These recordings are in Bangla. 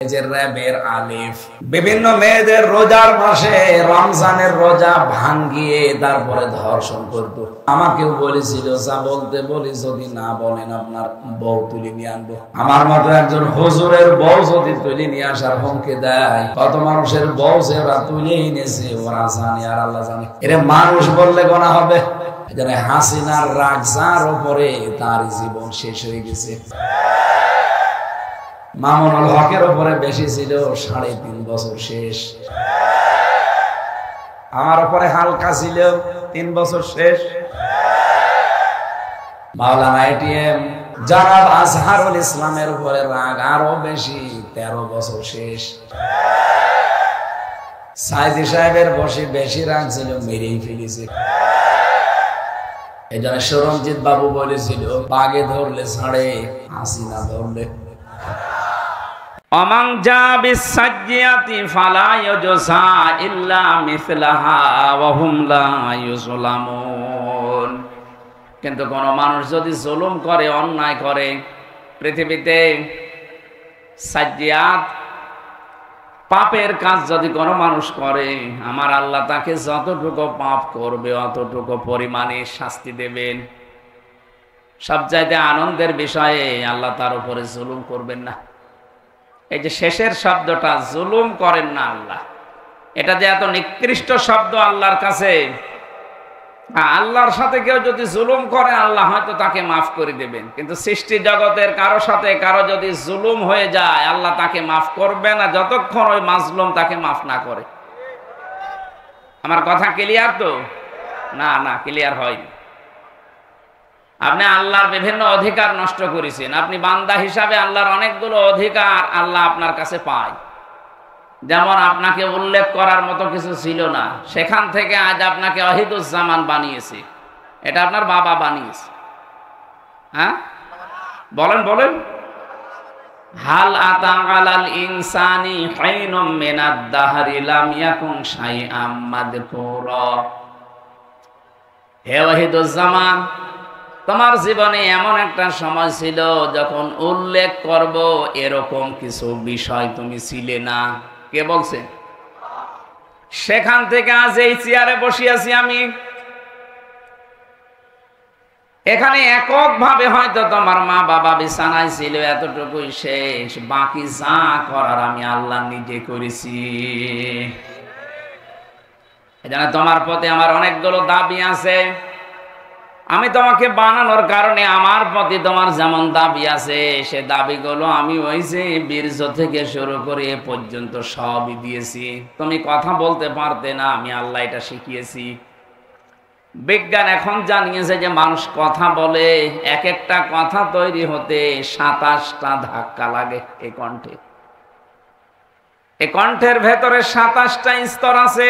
র্যাবের আলিফ বিভিন্ন মেয়েদের রোজার মাসে রমজানের রোজা ভাঙ্গিয়ে তারপরে ধর্ষণ করতো। আমাকেও বলেছিল, যা বলতে বলি যদি না বলেন আপনার বউ তুলে নিয়ে আনবো। আমার মতো একজন হুজুরের বউ যদি তুলে নিয়ে আসার হুমকি দেয়, কত মানুষের বউ যে ওরা তুলে এনেছে ওরা জানে আর আল্লাহ জানে। এরা মানুষ বললে গোনা হবে। হাসিনার রাগ যার উপরে তার জীবন শেষ হয়ে গেছে। মামুনুল হকের উপরে বেশি ছিল, 3.5 বছর শেষ। আমার উপরে হালকা ছিল, 3 বছর শেষ। মাওলানা এটিএম জনাব আজহারুল ইসলামের উপরে রাগ আরো বেশি, 13 বছর শেষ। সাইদি সাহেবের বসে বেশি রাগ ছিল, মেরেই ফেলেছে। এই জন্য সরঞ্জিত বাবু বলেছিল, বাগে ধরলে ছাড়ে, হাসিনা ধরলে। অমাং জা বিসাজ্জিয়াতি ফালা ইউজসা ইল্লা মিসলাহা ওয়া হুম লা ইউজলামুন। কিন্তু কোন মানুষ যদি জুলুম করে, অন্যায় করে, পৃথিবীতে সাজ্জিয়াত পাপের কাজ যদি কোনো মানুষ করে, আমার আল্লাহ তাকে যতটুকু পাপ করবে অতটুকু পরিমাণে শাস্তি দেবেন। সবচাইতে আনন্দের বিষয়ে আল্লাহ তার উপরে জুলুম করবেন না। এই যে শেষের শব্দটা, জুলুম করেন না আল্লাহ, এটা যে এত নিকৃষ্ট শব্দ আল্লাহর কাছে। আল্লাহর সাথে কেউ যদি জুলুম করে, আল্লাহ হয়তো তাকে মাফ করে দেবেন, কিন্তু সৃষ্টি জগতের কারো সাথে কারো যদি জুলুম হয়ে যায়, আল্লাহ তাকে মাফ করবে না যতক্ষণ ওই মাজলুম তাকে মাফ না করে। আমার কথা ক্লিয়ার তো? না না, ক্লিয়ার হয়নি। আপনি আল্লাহর বিভিন্ন অধিকার নষ্ট করেছেন। আপনি বান্দা হিসাবে আল্লাহর অনেকগুলো অধিকার আল্লাহ আপনার কাছে পায়। যেমন আপনাকে উল্লেখ করার মতো কিছু ছিল না, সেখান থেকে আজ আপনাকে ওয়াহিদুজ্জামান বানিয়েছে। এটা আপনার বাবা বানিয়েছে। হ্যাঁ বলেন বলেন। হাল আতা আলাল ইনসানি হাইনুম মিনাদ দাহরি লাম ইয়াকুন শাইআম মাযকুরা। হে ওয়াহিদুজ্জামান, তোমার জীবনে এমন একটা সময় ছিল যখন উল্লেখ করব এরকম কিছু বিষয় তুমি ছিলে না। কে বলছে? সেখান থেকে আজ এই চেয়ারে বসিয়াছি আমি। এখানে এককভাবে হয়তো তোমার মা বাবা বিছানায় ছিল, এতটুকুই শেষ। বাকি যা করার আমি আল্লাহ নিজে করেছি। এজন্য তোমার প্রতি আমার অনেকগুলো দাবি আছে। আমি তোমাকে বানানোর কারণে আমার প্রতি তোমার যেমন দাবি আছে, সে দাবিগুলো আমি ওই যে বীর্য থেকে শুরু করে এ পর্যন্ত সবই দিয়েছি। তুমি কথা বলতে পারতে না, আমি আল্লাহ এটা শিখিয়েছি। বিজ্ঞান এখন জানিয়েছে যে মানুষ কথা বলে, এক একটা কথা তৈরি হতে 27টা ধাক্কা লাগে। এই কণ্ঠে, এই কণ্ঠের ভেতরে 27টা স্তর আছে।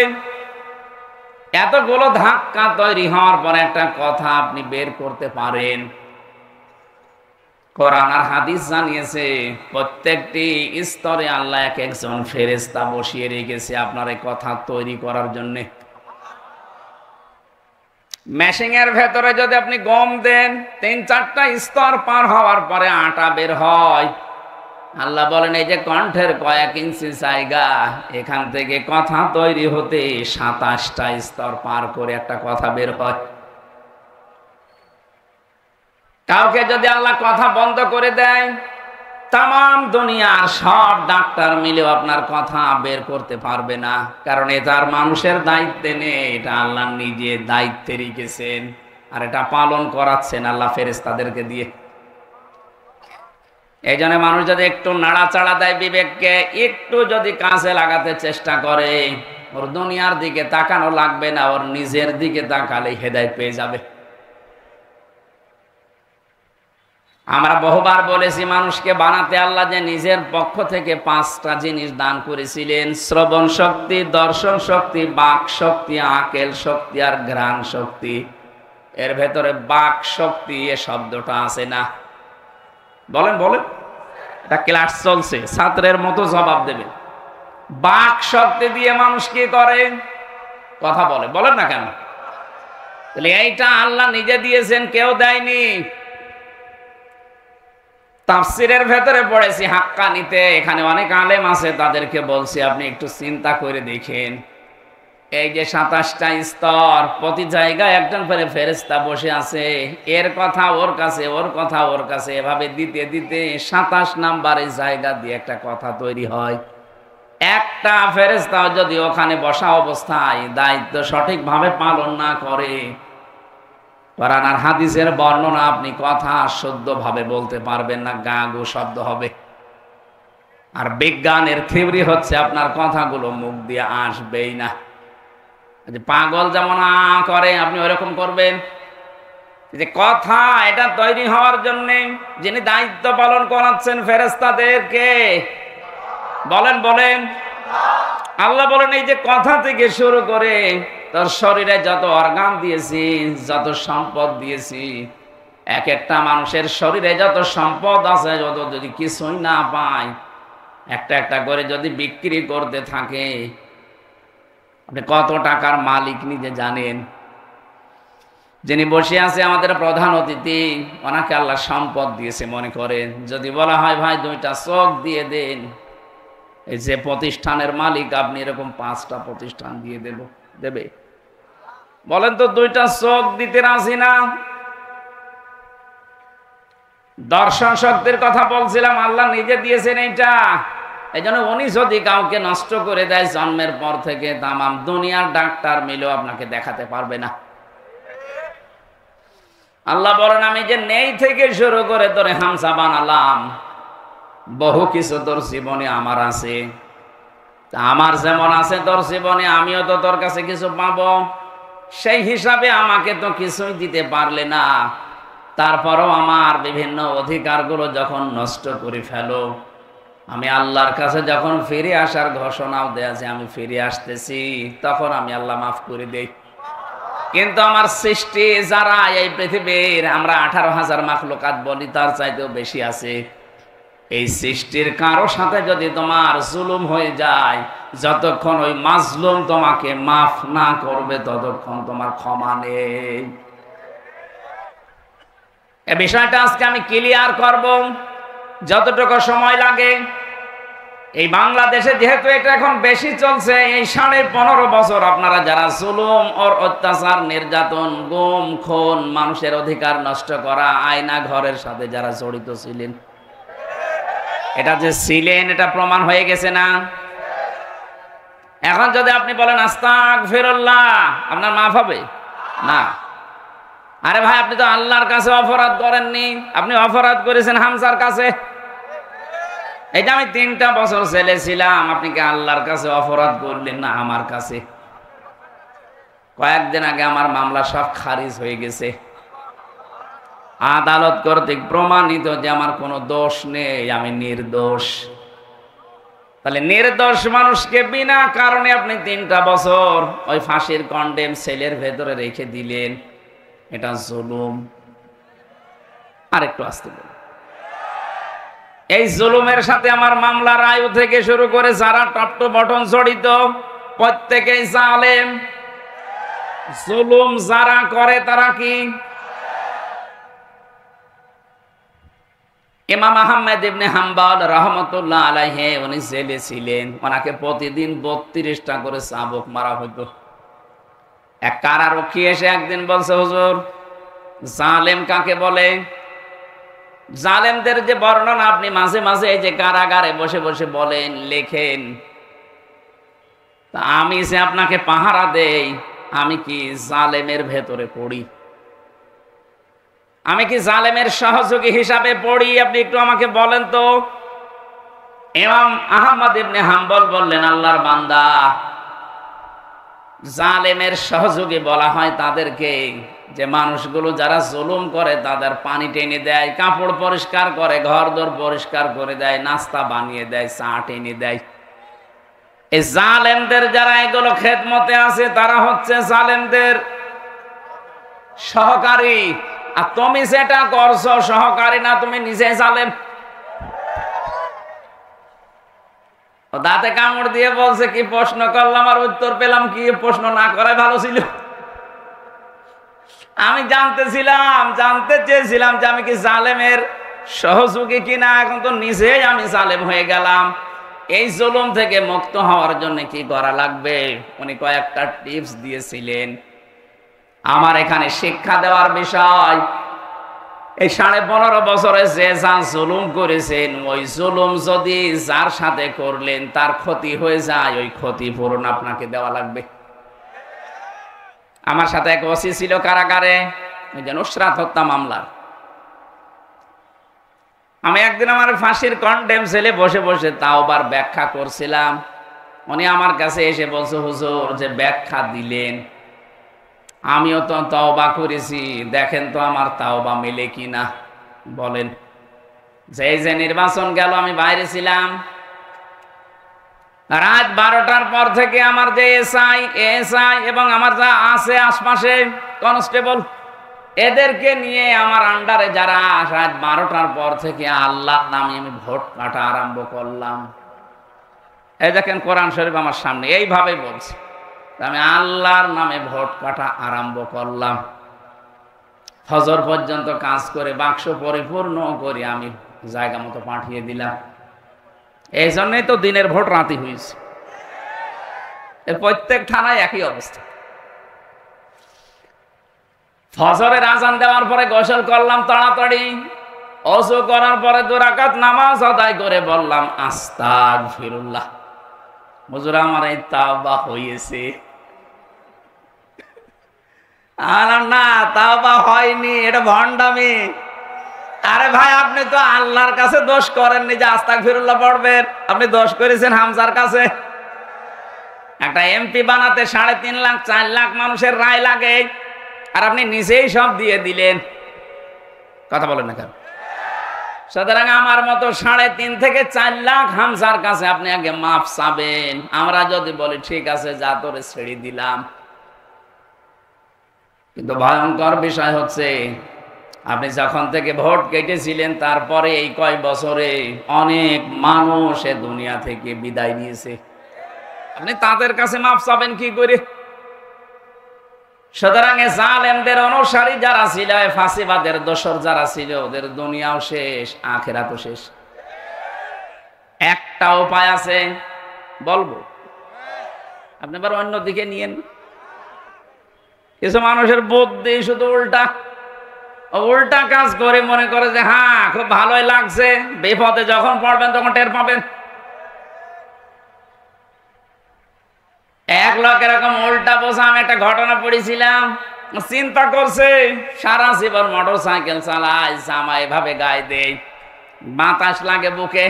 এতগুলো ধাক্কা তৈরি হওয়ার পর একটা কথা আপনি বের করতে পারেন। কোরআন আর হাদিস জানিয়েছে প্রত্যেকটি স্তরে আল্লাহ এক একজন ফেরেশতা বসিয়ে রেখেছে আপনার এই কথা তৈরি করার জন্য। মেশিং এর ভেতরে যদি আপনি গম দেন, 3-4টা স্তর পার হওয়ার পরে আটা বের হয়। আল্লাহ বলেন এই যে কণ্ঠের কয়েক ইঞ্চি জায়গা, এখান থেকে কথা তৈরি হতে 27টা স্তর পার করে একটা কথা বের হয়। কাউকে যদি আল্লাহ কথা বন্ধ করে দেয়, তাম দুনিয়ার সব ডাক্তার মিলেও আপনার কথা বের করতে পারবে না, কারণ এটা আর মানুষের দায়িত্বে নেই, এটা আল্লাহ নিজে দায়িত্বে রেখেছেন, আর এটা পালন করাচ্ছেন আল্লাহ ফেরেশতাদেরকে দিয়ে। এই জন্য মানুষ যদি একটু নাড়াচাড়া দেয় বিবেককে, একটু যদি কাজে লাগাতে চেষ্টা করে, ওর দুনিয়ার দিকে তাকানো লাগবে না, ওর নিজের দিকে তাকালে হেদায়েত পেয়ে যাবে। আমরা বহুবার বলেছি, মানুষকে বানাতে আল্লাহ যে নিজের পক্ষ থেকে 5টা জিনিস দান করেছিলেন: শ্রবণ শক্তি, দর্শন শক্তি, বাক শক্তি, আকেল শক্তি আর ঘ্রাণ শক্তি। এর ভেতরে বাক শক্তি এ শব্দটা আছে না? বলেন বলেন। এটা ক্লাস চলছে, ছাত্রের মতো জবাব দেবেন। বাক শক্তি দিয়ে মানুষ কি করে? কথা বলে। বলেন না কেন? তাহলে এইটা আল্লাহ নিজে দিয়েছেন, কেউ দেয়নি। তাফসিরের ভেতরে পড়েছি হাক্কানিতে, এখানে অনেক আলেম আছে, তাদেরকে বলছি আপনি একটু চিন্তা করে দেখেন, এই যে 27টা স্তর, প্রতি জায়গায় একজন করে ফেরেশতা বসে আছে, এর কথা ওর কাছে, ওর কথা ওর কাছে, এভাবে দিতে দিতে 27 নাম্বারের জায়গা দিয়ে একটা কথা তৈরি হয়। একটা ফেরেশতা যদি ওখানে বসা অবস্থায় দায়িত্ব সঠিকভাবে পালন না করে, কোরআন আর হাদিসের বর্ণনা আপনি কথা শুদ্ধভাবে বলতে পারবেন না, গা গু শব্দ হবে। আর বিজ্ঞানের থিওরি হচ্ছে আপনার কথাগুলো মুখ দিয়ে আসবেই না। যে পাগল যেমন করে আপনি ওইরকম করবেন। যে কথা এটা তৈরি হওয়ার জন্য যিনি দায়িত্ব পালন করাচ্ছেন ফেরেশতাদেরকে, বলেন বলেন আল্লাহ বলেন, এই যে কথা থেকে শুরু করে তোর শরীরে যত অর্গান দিয়েছি, যত সম্পদ দিয়েছি, এক একটা মানুষের শরীরে যত সম্পদ আছে, যত যদি কিছুই না পায়, একটা একটা করে যদি বিক্রি করতে থাকে, আপনি কত টাকার মালিক নিজে জানেন? যিনি বসে আছে আমাদের প্রধান অতিথি, ওনাকে আল্লাহ সম্পদ দিয়েছে মনে করেন, যদি বলা হয় ভাই 2টা চোখ দিয়ে দেন, এই যে প্রতিষ্ঠানের মালিক আপনি, এরকম 5টা প্রতিষ্ঠান দিয়ে দেবে? বলেন তো 2টা চোখ দিতে রাজি না? দর্শন শক্তির কথা বলছিলাম, আল্লাহ নিজে দিয়েছেন এইটা। এই জন্য উনি যদি কাউকে নষ্ট করে দেয় জন্মের পর থেকে, তামাম দুনিয়ার ডাক্তার মিলেও আপনাকে দেখাতে পারবে না। আল্লাহ বলেন, আমি যে নেই থেকে শুরু করে তোরে হামসা বানালাম, বহু কিছু তোর জীবনে আমার আছে, আমার যেমন আছে তোর জীবনে, আমিও তো তোর কাছে কিছু পাবো। সেই হিসাবে আমাকে তো কিছুই দিতে পারলে না, তারপরও আমার বিভিন্ন অধিকারগুলো যখন নষ্ট করে ফেলো, আমি আল্লাহর কাছে যখন ফিরে আসার ঘোষণাও দেয়া যে আমি ফিরে আসতেছি, তখন আমি আল্লাহ মাফ করে দেই। কিন্তু আমার সৃষ্টি যারা এই পৃথিবীর, আমরা 18,000 মাখলুকাত বলি, তার চাইতেও বেশি আছে। এই সৃষ্টির কারো সাথে যদি তোমার জুলুম হয়ে যায়, যতক্ষণ ওই মাজলুম তোমাকে মাফ না করবে, ততক্ষণ তোমার ক্ষমা নেই। এই বিষয়টা আজকে আমি ক্লিয়ার করব, যতটুকু সময় লাগে। এই বাংলাদেশে যেহেতু এটা এখন বেশি চলছে, এই 15.5 বছর আপনারা যারা জুলুম ওর অত্যাচার, নির্যাতন, গুম খুন, মানুষের অধিকার নষ্ট করা, আয়না ঘরের সাথে যারা জড়িত ছিলেন, এটা যে ছিলেন এটা প্রমাণ হয়ে গেছে না? এখন যদি আপনি বলেন আস্তাগফিরুল্লাহ, আপনার মাফ হবে না? আরে ভাই, আপনি তো আল্লাহর কাছে অপরাধ করেননি, আপনি অপরাধ করেছেন হামজার কাছে। এটা আমি 3টা বছর ছেলে ছিলাম, আপনি কি আল্লাহর কাছে অপরাধ করলেন না আমার কাছে? কয়েকদিন আগে আমার মামলা সব খারিজ হয়ে গেছে, আদালত কর্তৃক প্রমাণিত যে আমার কোনো দোষ নেই, আমি নির্দোষ। তাহলে নির্দোষ মানুষকে বিনা কারণে আপনি 3টা বছর ওই ফাঁসির কন্ডেম সেলের ভেতরে রেখে দিলেন, এটা জুলুম। আরেকটু আসতে বলুন, এই জুলুমের সাথে আমার মামলার আয়ু থেকে শুরু করে যারা টপ টু বটন জড়িত, প্রত্যেকেই জালেম। জুলুম যারা করে তারা কি? ইমাম আহমেদ ইবনে হাম্বল রাহমাতুল্লাহ আলাইহি, উনি জেলে ছিলেন, ওনাকে প্রতিদিন 32টা করে চাবুক মারা হতো। এক কারারক্ষী এসে একদিন বলছে, হুজুর, জালেম কাকে বলে? জালেমদের যে বর্ণনা আপনি মাঝে মাঝে এই যে কারাগারে বসে বসে বলেন, লেখেন, তা আমি যে আপনাকে পাহারা দেই, আমি কি জালেমের ভেতরে পড়ি? আমি কি জালেমের সহযোগী হিসাবে পড়ি? আপনি একটু আমাকে বলেন তো। ইমাম আহমদ ইবনে হাম্বল বললেন, আল্লাহর বান্দা, জালেমের সহযোগী বলা হয় তাদেরকে যে মানুষগুলো যারা জুলুম করে তাদের পানি টেনে দেয়, কাপড় পরিষ্কার করে, ঘরদোর পরিষ্কার করে দেয়, নাস্তা বানিয়ে দেয়, চা টেনে দেয়। এই জালেমদের যারা এগুলো খেদমতে আছে, তারা হচ্ছে জালেমদের সহকারী। আর তুমি যেটা করছো সহকারী না, তুমি নিজে জালেম। দাঁতে কামড় দিয়ে বলছে, কি প্রশ্ন করলাম আর উত্তর পেলাম কি? প্রশ্ন না করাই ভালো ছিল। আমি জানতে চেয়েছিলাম যে আমি কি জালেমের সহযোগী কিনা, এখন তো নিজেই আমি জালেম হয়ে গেলাম। এই জুলুম থেকে মুক্ত হওয়ার জন্য কি করা লাগবে? উনি কয়েকটা টিপস দিয়েছিলেন। আমার এখানে শিক্ষা দেওয়ার বিষয়, এই 15.5 বছরে যে যা জুলুম করেছেন, ওই জুলুম যদি যার সাথে করলেন তার ক্ষতি হয়ে যায়, ওই ক্ষতিপূরণ আপনাকে দেওয়া লাগবে। আমার সাথে এক ওসি ছিল কারাগারে, ওই যে নুসরাত হত্যা মামলার। আমি একদিন আমার ফাঁসির কন্ডেম ছেলে বসে বসে তাওবার ব্যাখ্যা করছিলাম। উনি আমার কাছে এসে বলছে, হুজুর যে ব্যাখ্যা দিলেন, আমিও তো তওবা করেছি, দেখেন তো আমার তওবা মেলে কিনা। বলেন। যে নির্বাচন গেল, আমি বাইরে ছিলাম। রাত 12টার পর থেকে আমার যে এসআই এবং আমার যা আছে আশপাশে কনস্টেবল, এদেরকে নিয়ে আমার আন্ডারে যারা রাত 12টার পর থেকে আল্লাহর নামে আমি ভোট কাটা আরম্ভ করলাম। এই দেখেন কোরআন শরীফ আমার সামনে এইভাবে বলছে, আমি আল্লাহর নামে ভোট কাটা আরম্ভ করলাম। ফজর পর্যন্ত কাজ করে বাক্স পরিপূর্ণ করে আমি জায়গা মতো পাঠিয়ে দিলাম। এই জন্যই তো দিনের ভোট রাতে হয়েছে। এর প্রত্যেক থানায় একই অবস্থা। ফজরের আজান দেওয়ার পরে গোসল করলাম তাড়াতাড়ি, ওযু করার পরে 2 রাকাত নামাজ আদায় করে বললাম আস্তাগফিরুল্লাহ। হুজুর আমার এই তাওবা হয়েছে। আর না, তাওবা হয়নি, এটা ভণ্ডামি। আরে ভাই, আপনি তো আল্লাহর কাছে দোষ করেননি যে আস্তাগফিরুল্লাহ পড়বেন, আপনি দোষ করেছেন হামজার কাছে। একটা এমপি বানাতে 3.5 লাখ 4 লাখ মানুষের রায় লাগে, আর আপনি নিজেই সব দিয়ে দিলেন। কথা বলেন না কেন? সুতরাং আমার মতো 3.5 থেকে 4 লাখ হামজার কাছে আপনি আগে মাফ চাবেন। আমরা যদি বলি ঠিক আছে যা তোরে ছেড়ে দিলাম, কিন্তু ভয়ঙ্কর বিষয় হচ্ছে আপনি যখন থেকে ভোট কেটেছিলেন তারপরে এই কয় বছরে অনেক মানুষ এ দুনিয়া থেকে বিদায় নিয়েছে। আপনি তাদের কাছে মাফ চাবেন কি করে? সুতরাং জালেমদের অনুসারী যারা ছিল, ফাঁসিবাদের দোসর যারা ছিল, ওদের দুনিয়াও শেষ, আখিরাতও শেষ। একটা উপায় আছে, বলবো, আপনি এবার অন্যদিকে নিয়েন। কিছু মানুষের বুদ্ধি শুধু উল্টা কাজ করে, মনে করে যে হ্যাঁ খুব ভালোই লাগছে, বিপদে যখন পড়বেন তখন টের পাবেন। এক লোক এরকম উল্টা বোঝা, আমি একটা ঘটনা পড়েছিলাম, চিন্তা করছে সারা জীবন মোটর সাইকেল চালায়, জামা এভাবে গায়ে দেয়, বাতাস লাগে বুকে,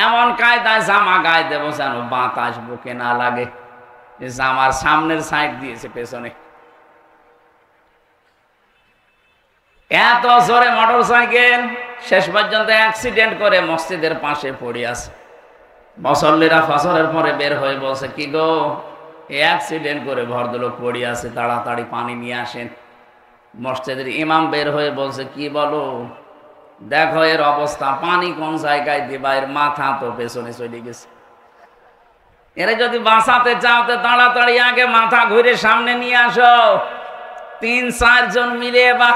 এমন কায়দায় জামা গায়ে দেবো যেন বাতাস বুকে না লাগে। জামার সামনের সাইড দিয়েছে পেছনে। এত জোরে মোটর সাইকেল, শেষ পর্যন্ত অ্যাক্সিডেন্ট করে মসজিদের পাশে পড়ে আছে। মুসল্লিরা ফজরের পরে বের হয়ে বলছে, কি গো, অ্যাক্সিডেন্ট করে ভদ্রলোক পড়ে আছে, তাড়াতাড়ি পানি নিয়ে আসেন। মসজিদের ইমাম বের হয়ে বলছে, কি বলো, দেখো এর অবস্থা, পানি কোন জায়গায় দিবা, এর মাথা তো পেছনে চলে গেছে। এরা যদি বাঁচাতে চাও তো তাড়াতাড়ি আগে মাথা ঘুরে সামনে নিয়ে আসো। 3-4 জন মিলে বা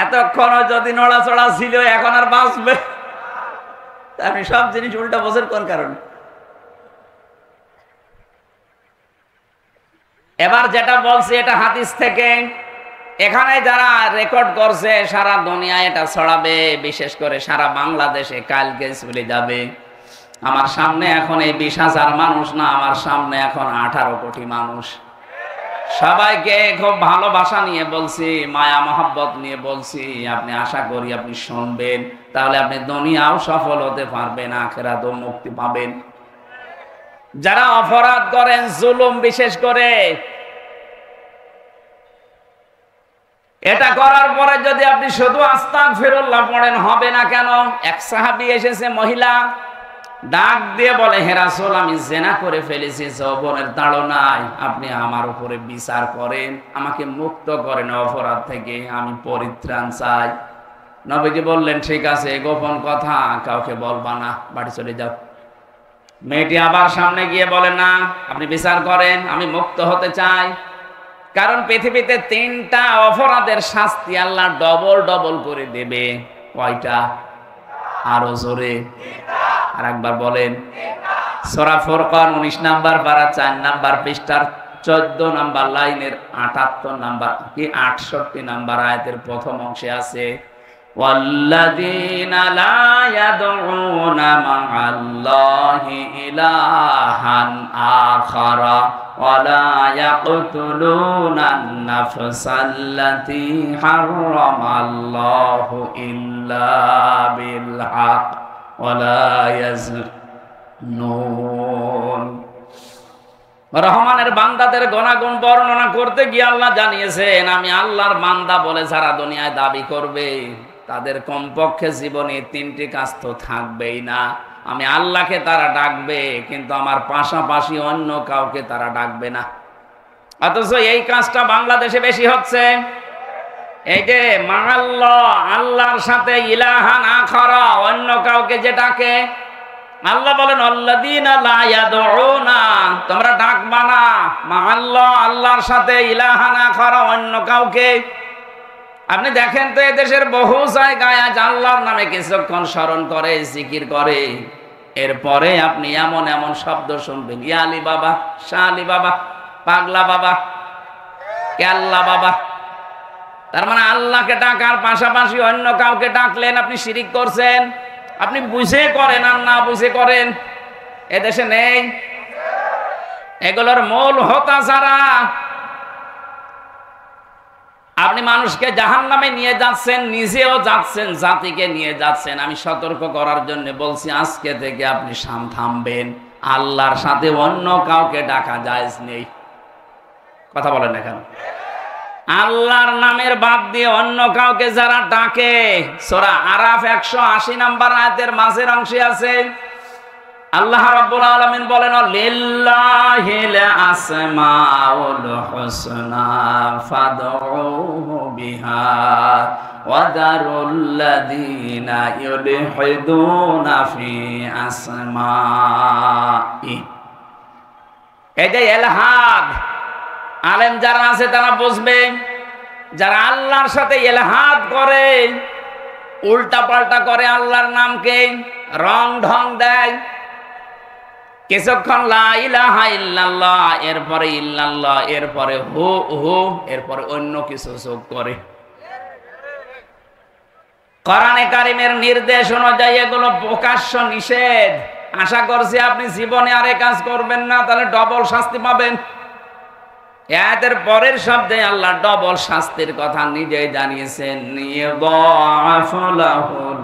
এতক্ষণ যদি নড়াচড়া ছিল, এখন আর বাঁচবে? আপনি সব জিনিস উল্টা বোঝেন কোন কারণে? এবার যেটা বলছি এটা হাদিস থেকে, এখানে যারা রেকর্ড করছে সারা দুনিয়া এটা ছড়াবে, বিশেষ করে সারা বাংলাদেশে কালকে চলে যাবে। আমার সামনে এখন এই 20,000 মানুষ না, আমার সামনে এখন 18 কোটি মানুষ। সবাইকে খুব ভালোবাসা নিয়ে বলছি, মায়া মহব্বত নিয়ে বলছি, আপনি আশা করি আপনি শুনবেন, তাহলে আপনি দুনিয়াও সফল হতে পারবেন, আখিরাতেও মুক্তি পাবেন। যারা অপরাধ করেন, জুলুম বিশেষ করে, এটা করার পরে যদি আপনি শুধু আস্তাগফিরুল্লাহ পড়েন, হবে না কেন? এক সাহাবী এসেছে, মহিলা ডাক দিয়ে বলে, হে রাসূল, আমি জিনা করে ফেলেছি যৌবনের তাড়নায়, আপনি আমার উপরে বিচার করেন, আমাকে মুক্ত করেন অপরাধ থেকে, আমি পরিত্রাণ চাই। নবীজি বললেন, ঠিক আছে, গোপন কথা কাউকে বলবা না, বাড়ি চলে যাও। মেয়েটি আবার সামনে গিয়ে বলে, না, আপনি বিচার করেন, আমি মুক্ত হতে চাই। কারণ পৃথিবীতে 3টা অপরাধের শাস্তি আল্লাহ ডবল ডবল করে দেবে। কয়টা? আরো জোরে আর একবার বলেন। সূরা ফুরকান 19 নাম্বার পারা 4 নাম্বার পৃষ্ঠার 14 নাম্বার লাইনের 78 নাম্বার কি 68 নাম্বার আয়াতের প্রথম অংশে আছে, ওয়াল্লাযীনা লা ইয়াদউনা মা'আল্লাহি ইলাহান আখারা ওয়া লা ইয়াকতুলুনান নাফসাল্লাতী হারামাল্লাহু ইল্লা বিল হক ওয়া লা ইয়াজনুন। রহমানের বান্দাদের গুনাহগুণ বর্ণনা করতে গিয়ে আল্লাহ জানিয়েছেন, আমি আল্লাহর বান্দা বলে যারা দুনিয়ায় দাবি করবে তাদের কমপক্ষে জীবনে 3টি কাজ তো থাকবেই না। আমি আল্লাহকে তারা ডাকবে, কিন্তু আমার পাশাপাশি অন্য কাউকে তারা ডাকবে না। অথচ এই কাজটা বাংলাদেশে বেশি হচ্ছে। এই যে মা'আল্লাহ, আল্লাহর সাথে ইলাহান আখারা, অন্য কাউকে যে ডাকে। আল্লাহ বলেন আল্লাযীনা লা ইয়াদউনা, তোমরা ডাকবা না মা'আল্লাহ, আল্লাহর সাথে ইলাহান আখারা, অন্য কাউকে। আপনি দেখেন তো এদেশের বহু জায়গায় আজ আল্লাহর নামে কিছুক্ষণ স্মরণ করে, জিকির করে, এরপরে আপনি এমন এমন শব্দ শুনবেন, ইয়া আলী বাবা, শাহ আলী বাবা, পাগলা বাবা, কেল্লা বাবা। তার মানে আল্লাহকে ডাকার পাশাপাশি অন্য কাউকে ডাকলেন, আপনি শিরিক করছেন। আপনি বুঝে করেন আর না বুঝে করেন, এদেশে নেই। এগুলোর মূল হোতা যারা, আপনি মানুষকে জাহান্নামে নিয়ে যাচ্ছেন, নিজেও যাচ্ছেন, জাতিকে নিয়ে যাচ্ছেন। আমি সতর্ক করার জন্য বলছি, আজকে থেকে আপনি থামবেন। আল্লাহর সাথে অন্য কাউকে ডাকা জায়েজ নেই। কথা বলেন না কেন? আল্লাহর নামের বাদ দিয়ে অন্য কাউকে যারা ডাকে, সূরা আরাফ 180 নাম্বার আয়াতের মাঝের অংশে আছে, আল্লাহ রাব্বুল আলামিন বলেন, লিল্লাহিল আসমাউল হুসনা ফাদউহু বিহা ওয়া দারুল্লাযীনা ইউলহিদুনা ফি আসমাই। এই যে ইলহাদ, আলেম যারা আছে তারা বুঝবে, যারা আল্লাহর সাথে ইলহাদ করে, উল্টা পাল্টা করে, আল্লাহর নামকে রং ঢং দেয়, কিছুক্ষণ লা ইলাহা ইল্লাল্লাহ, এরপরে ইল্লাল্লাহ, এরপরে হু হু, এরপরে অন্য কিছু যোগ করে। কোরআনে কারীমের নির্দেশ অনুযায়ী এগুলো প্রকাশ্য নিষেধ। আশা করছি আপনি জীবনে আর এই কাজ করবেন না, তাহলে ডবল শাস্তি পাবেন। এর পরের শব্দে আল্লাহ ডবল শাস্তির কথা নিজেই জানিয়েছেন, ইয়াদাফু লাহুল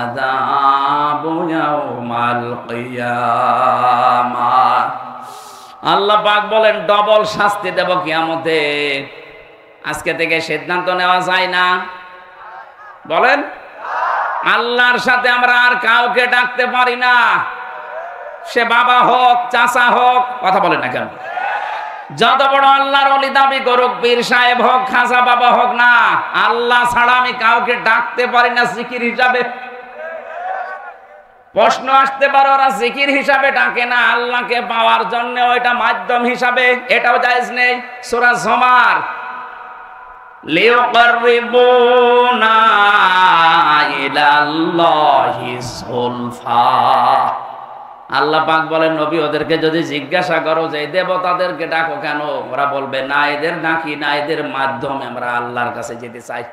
আযাবু ইয়াউমাল কিয়ামাহ। আল্লাহ পাক বলেন ডবল শাস্তি দেব কিয়ামতে। আজকে থেকে সিদ্ধান্ত নেওয়া যায় না, বলেন। আল্লাহর সাথে আমরা আর কাউকে ডাকতে পারি না, সে বাবা হোক, চাচা হোক, কথা বলেন না কেন? যত বড় আল্লাহর ওলি দাবি করুক, পীর সাহেব হোক, খাজা বাবা হোক না, আল্লাহ ছাড়া আমি কাউকে ডাকতে পারি না জিকির হিসাবে। প্রশ্ন আসতে পারে, ওরা জিকির হিসাবে ডাকে না, আল্লাহকে পাওয়ার জন্য ওইটা মাধ্যম হিসাবে, এটাও জায়েজ নেই। সূরা জুমার লিয়ুকাররিবুনা ইলাল্লাহি যুলফা। আল্লাহ পাক বলেন, নবী ওদেরকে যদি জিজ্ঞাসা করো যে দেবতাদেরকে ডাকো কেন, ওরা বলবে না এদের ডাকি না, এদের মাধ্যমে আমরা আল্লাহর কাছে যেতে চাই।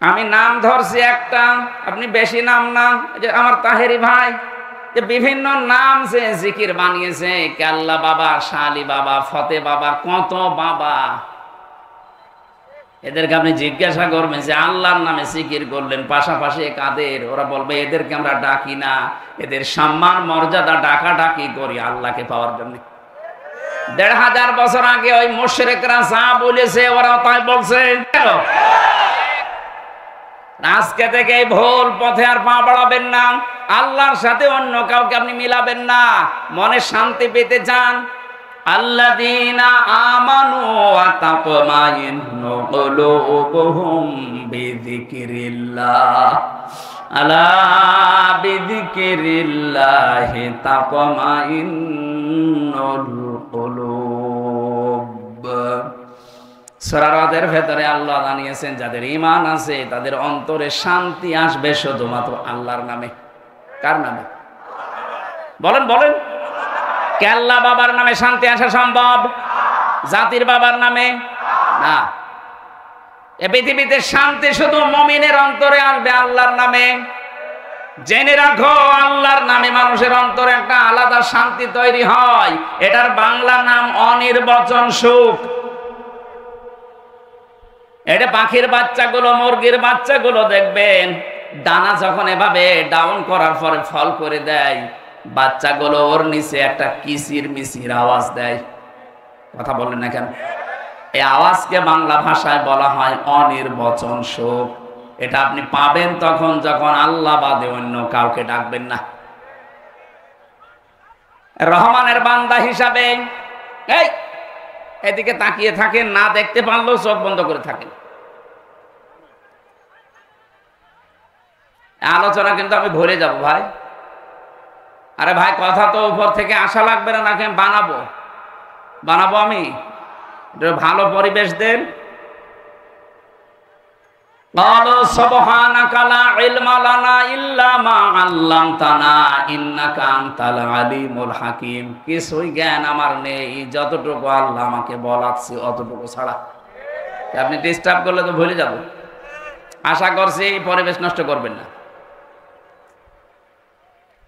আমি নাম ধরছি একটা, আপনি বেশি নাম না। যে আমার তাহেরি ভাই যে বিভিন্ন নাম সে জিকির বানিয়েছে, কেল্লা বাবা, শালি বাবা, ফতে বাবা, কত বাবা। এদেরকে আপনি জিজ্ঞাসা করবেন যে আল্লাহর নামে জিকির করলেন, পাশাপাশি কাদের, ওরা বলবে এদেরকে আমরা ডাকি না, এদের সম্মান মর্যাদা ডাকা ডাকি করি আল্লাহকে পাওয়ার জন্য। ১৫০০ বছর আগে ওই মুশরিকরা যা বলেছে ওরাও তাই বলছে। আজকে থেকে এই ভুল পথে আর পা বাড়াবেন না। আল্লাহর সাথে অন্য কাউকে আপনি মিলাবেন না। মনে শান্তি পেতে চান, আল্লাযীনা আমানু ওয়া তাতমাইন্নু কুলুবুহুম বিযিকরিল্লাহ, আলা বিযিকরিল্লাহি তাতমাইন্নুল কুলুব। সূরা রাদের ভেতরে আল্লাহ জানিয়েছেন যাদের ঈমান আছে তাদের অন্তরে শান্তি আসবে শুধুমাত্র আল্লাহর নামে। কার নামে? বলেন বলেন। কে আল্লাহ বাবার নামে শান্তি আসা সম্ভব? জাতির বাবার নামে না। এ পৃথিবীতে শান্তি শুধু মুমিনের অন্তরে আসবে আল্লাহর নামে। জেনে রাখো, আল্লাহর নামে মানুষের অন্তরে একটা আলাদা শান্তি তৈরি হয়। এটার বাংলা নাম অনির্বচন সুখ। এটা পাখির বাচ্চাগুলো, মুরগির বাচ্চাগুলো দেখবেন দানা যখন এভাবে ডাউন করার পরে ফল করে দেয়, বাচ্চাগুলো ওর নিচে একটা কিচির মিচির আওয়াজ দেয়। কথা বলেন না কেন? এই আওয়াজকে বাংলা ভাষায় বলা হয় অনির্বচন সুখ। এটা আপনি পাবেন তখন যখন আল্লাহ বাদে অন্য কাউকে ডাকবেন না। রহমানের বান্দা হিসাবে এই এদিকে তাকিয়ে থাকেন, না দেখতে পারলেও চোখ বন্ধ করে থাকেন। আলোচনা কিন্তু আমি ভরে যাব ভাই। আরে ভাই, কথা তো উপর থেকে আসা লাগবে না, নাকি বানাবো বানাবো আমি? ভালো পরিবেশ দেন। قالوا سبحانك لا علم لنا إلا ما علمتنا إنك أنت العليم الحكيم। কিছুই জ্ঞান আমার নেই, যতটুকু আল্লাহ আমাকে বলাচ্ছে অতটুকু ছাড়া। আপনি ডিস্টার্ব করলে তো ভুলে যাব। আশা করছি পরিবেশ নষ্ট করবেন না।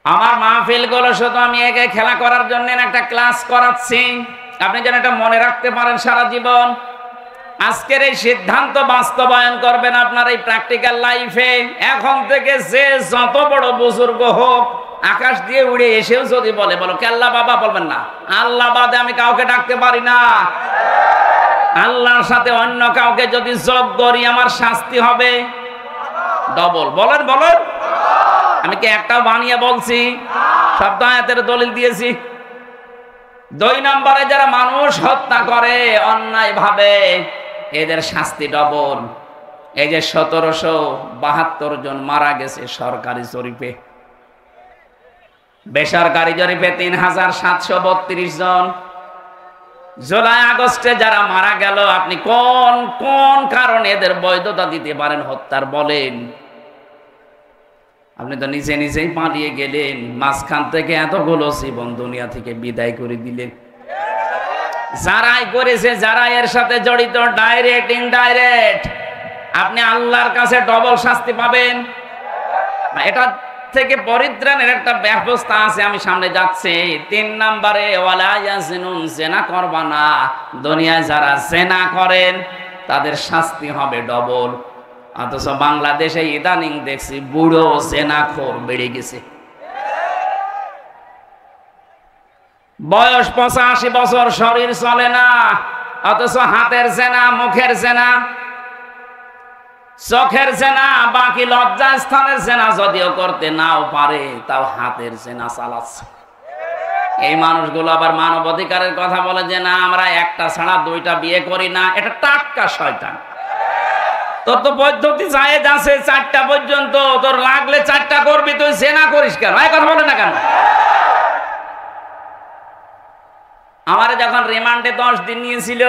আমার মাহফিল গুলো শুধু আমি একে খেলা করার জন্য একটা ক্লাস করাচ্ছি, আপনি যেন এটা মনে রাখতে পারেন সারা জীবন। আজকের এই সিদ্ধান্ত বাস্তবায়ন করবেন আপনার এই প্র্যাকটিক্যাল লাইফে। এখন থেকে যে যত বড় বুজুর্গ হোক, আকাশ দিয়ে উড়ে এসেও যদি বলে, বলো কে আল্লাহ বাবা, বলবেন না আল্লাহ বাদে আমি কাউকে ডাকতে পারি না। আল্লাহর সাথে অন্য কাউকে যদি যোগ করি আমার শাস্তি হবে ডবল। বলেন বলেন। আমি কি একটাও বানিয়ে বলছি? সব তো আয়াতের দলিল দিয়েছি। 2 নম্বরে যারা মানুষ হত্যা করে অন্যায় ভাবে, এদের শাস্তি ডবল। এই যে 1772 জন মারা গেছে সরকারি জরিপে, বেসরকারি জরিপে 3732 জন। জুলাই আগস্টে যারা মারা গেল, আপনি কোন কোন কারণে এদের বৈধতা দিতে পারেন হত্যার? বলেন। আপনি তো নিজে নিজেই পালিয়ে গেলেন, মাঝখান থেকে এতগুলো জীবন দুনিয়া থেকে বিদায় করে দিলেন। যারাই করেছে, যারা এর সাথে জড়িত, ডাইরেক্ট ইনডাইরেক্ট, আপনি আল্লাহর কাছে ডবল শাস্তি পাবেন। এটা থেকে পরিত্রাণের একটা ব্যবস্থা আছে, আমি সামনে যাচ্ছি। 3 নম্বরে ওয়ালা ইয়াজিনুন, জেনা করবা না। দুনিয়ায় যারা জেনা করেন তাদের শাস্তি হবে ডবল। অথচ বাংলাদেশে ইদানিং দেখছি বুড়ো জেনাখোর বেড়ে গেছে। বয়স 85 বছর, শরীর চলে না, অথচ হাতের জেনা, মুখের জেনা, চোখের জেনা, বাকি লজ্জা স্থানের জেনা যদিও করতে নাও পারে, তাও হাতের জেনা চালাচ্ছে। এই মানুষগুলো আবার মানব অধিকারের কথা বলে যে না, আমরা একটা ছাড়া 2টা বিয়ে করি না। এটা টাটকা শয়তান। তোর তো পদ্ধতি জায়েজ আছে 4টা পর্যন্ত, তোর লাগলে 4টা করবি, তুই জেনা করিস কেন? এই কথা বলে না কেন? আমারে যখন রিমান্ডে 10 দিন নিয়েছিল,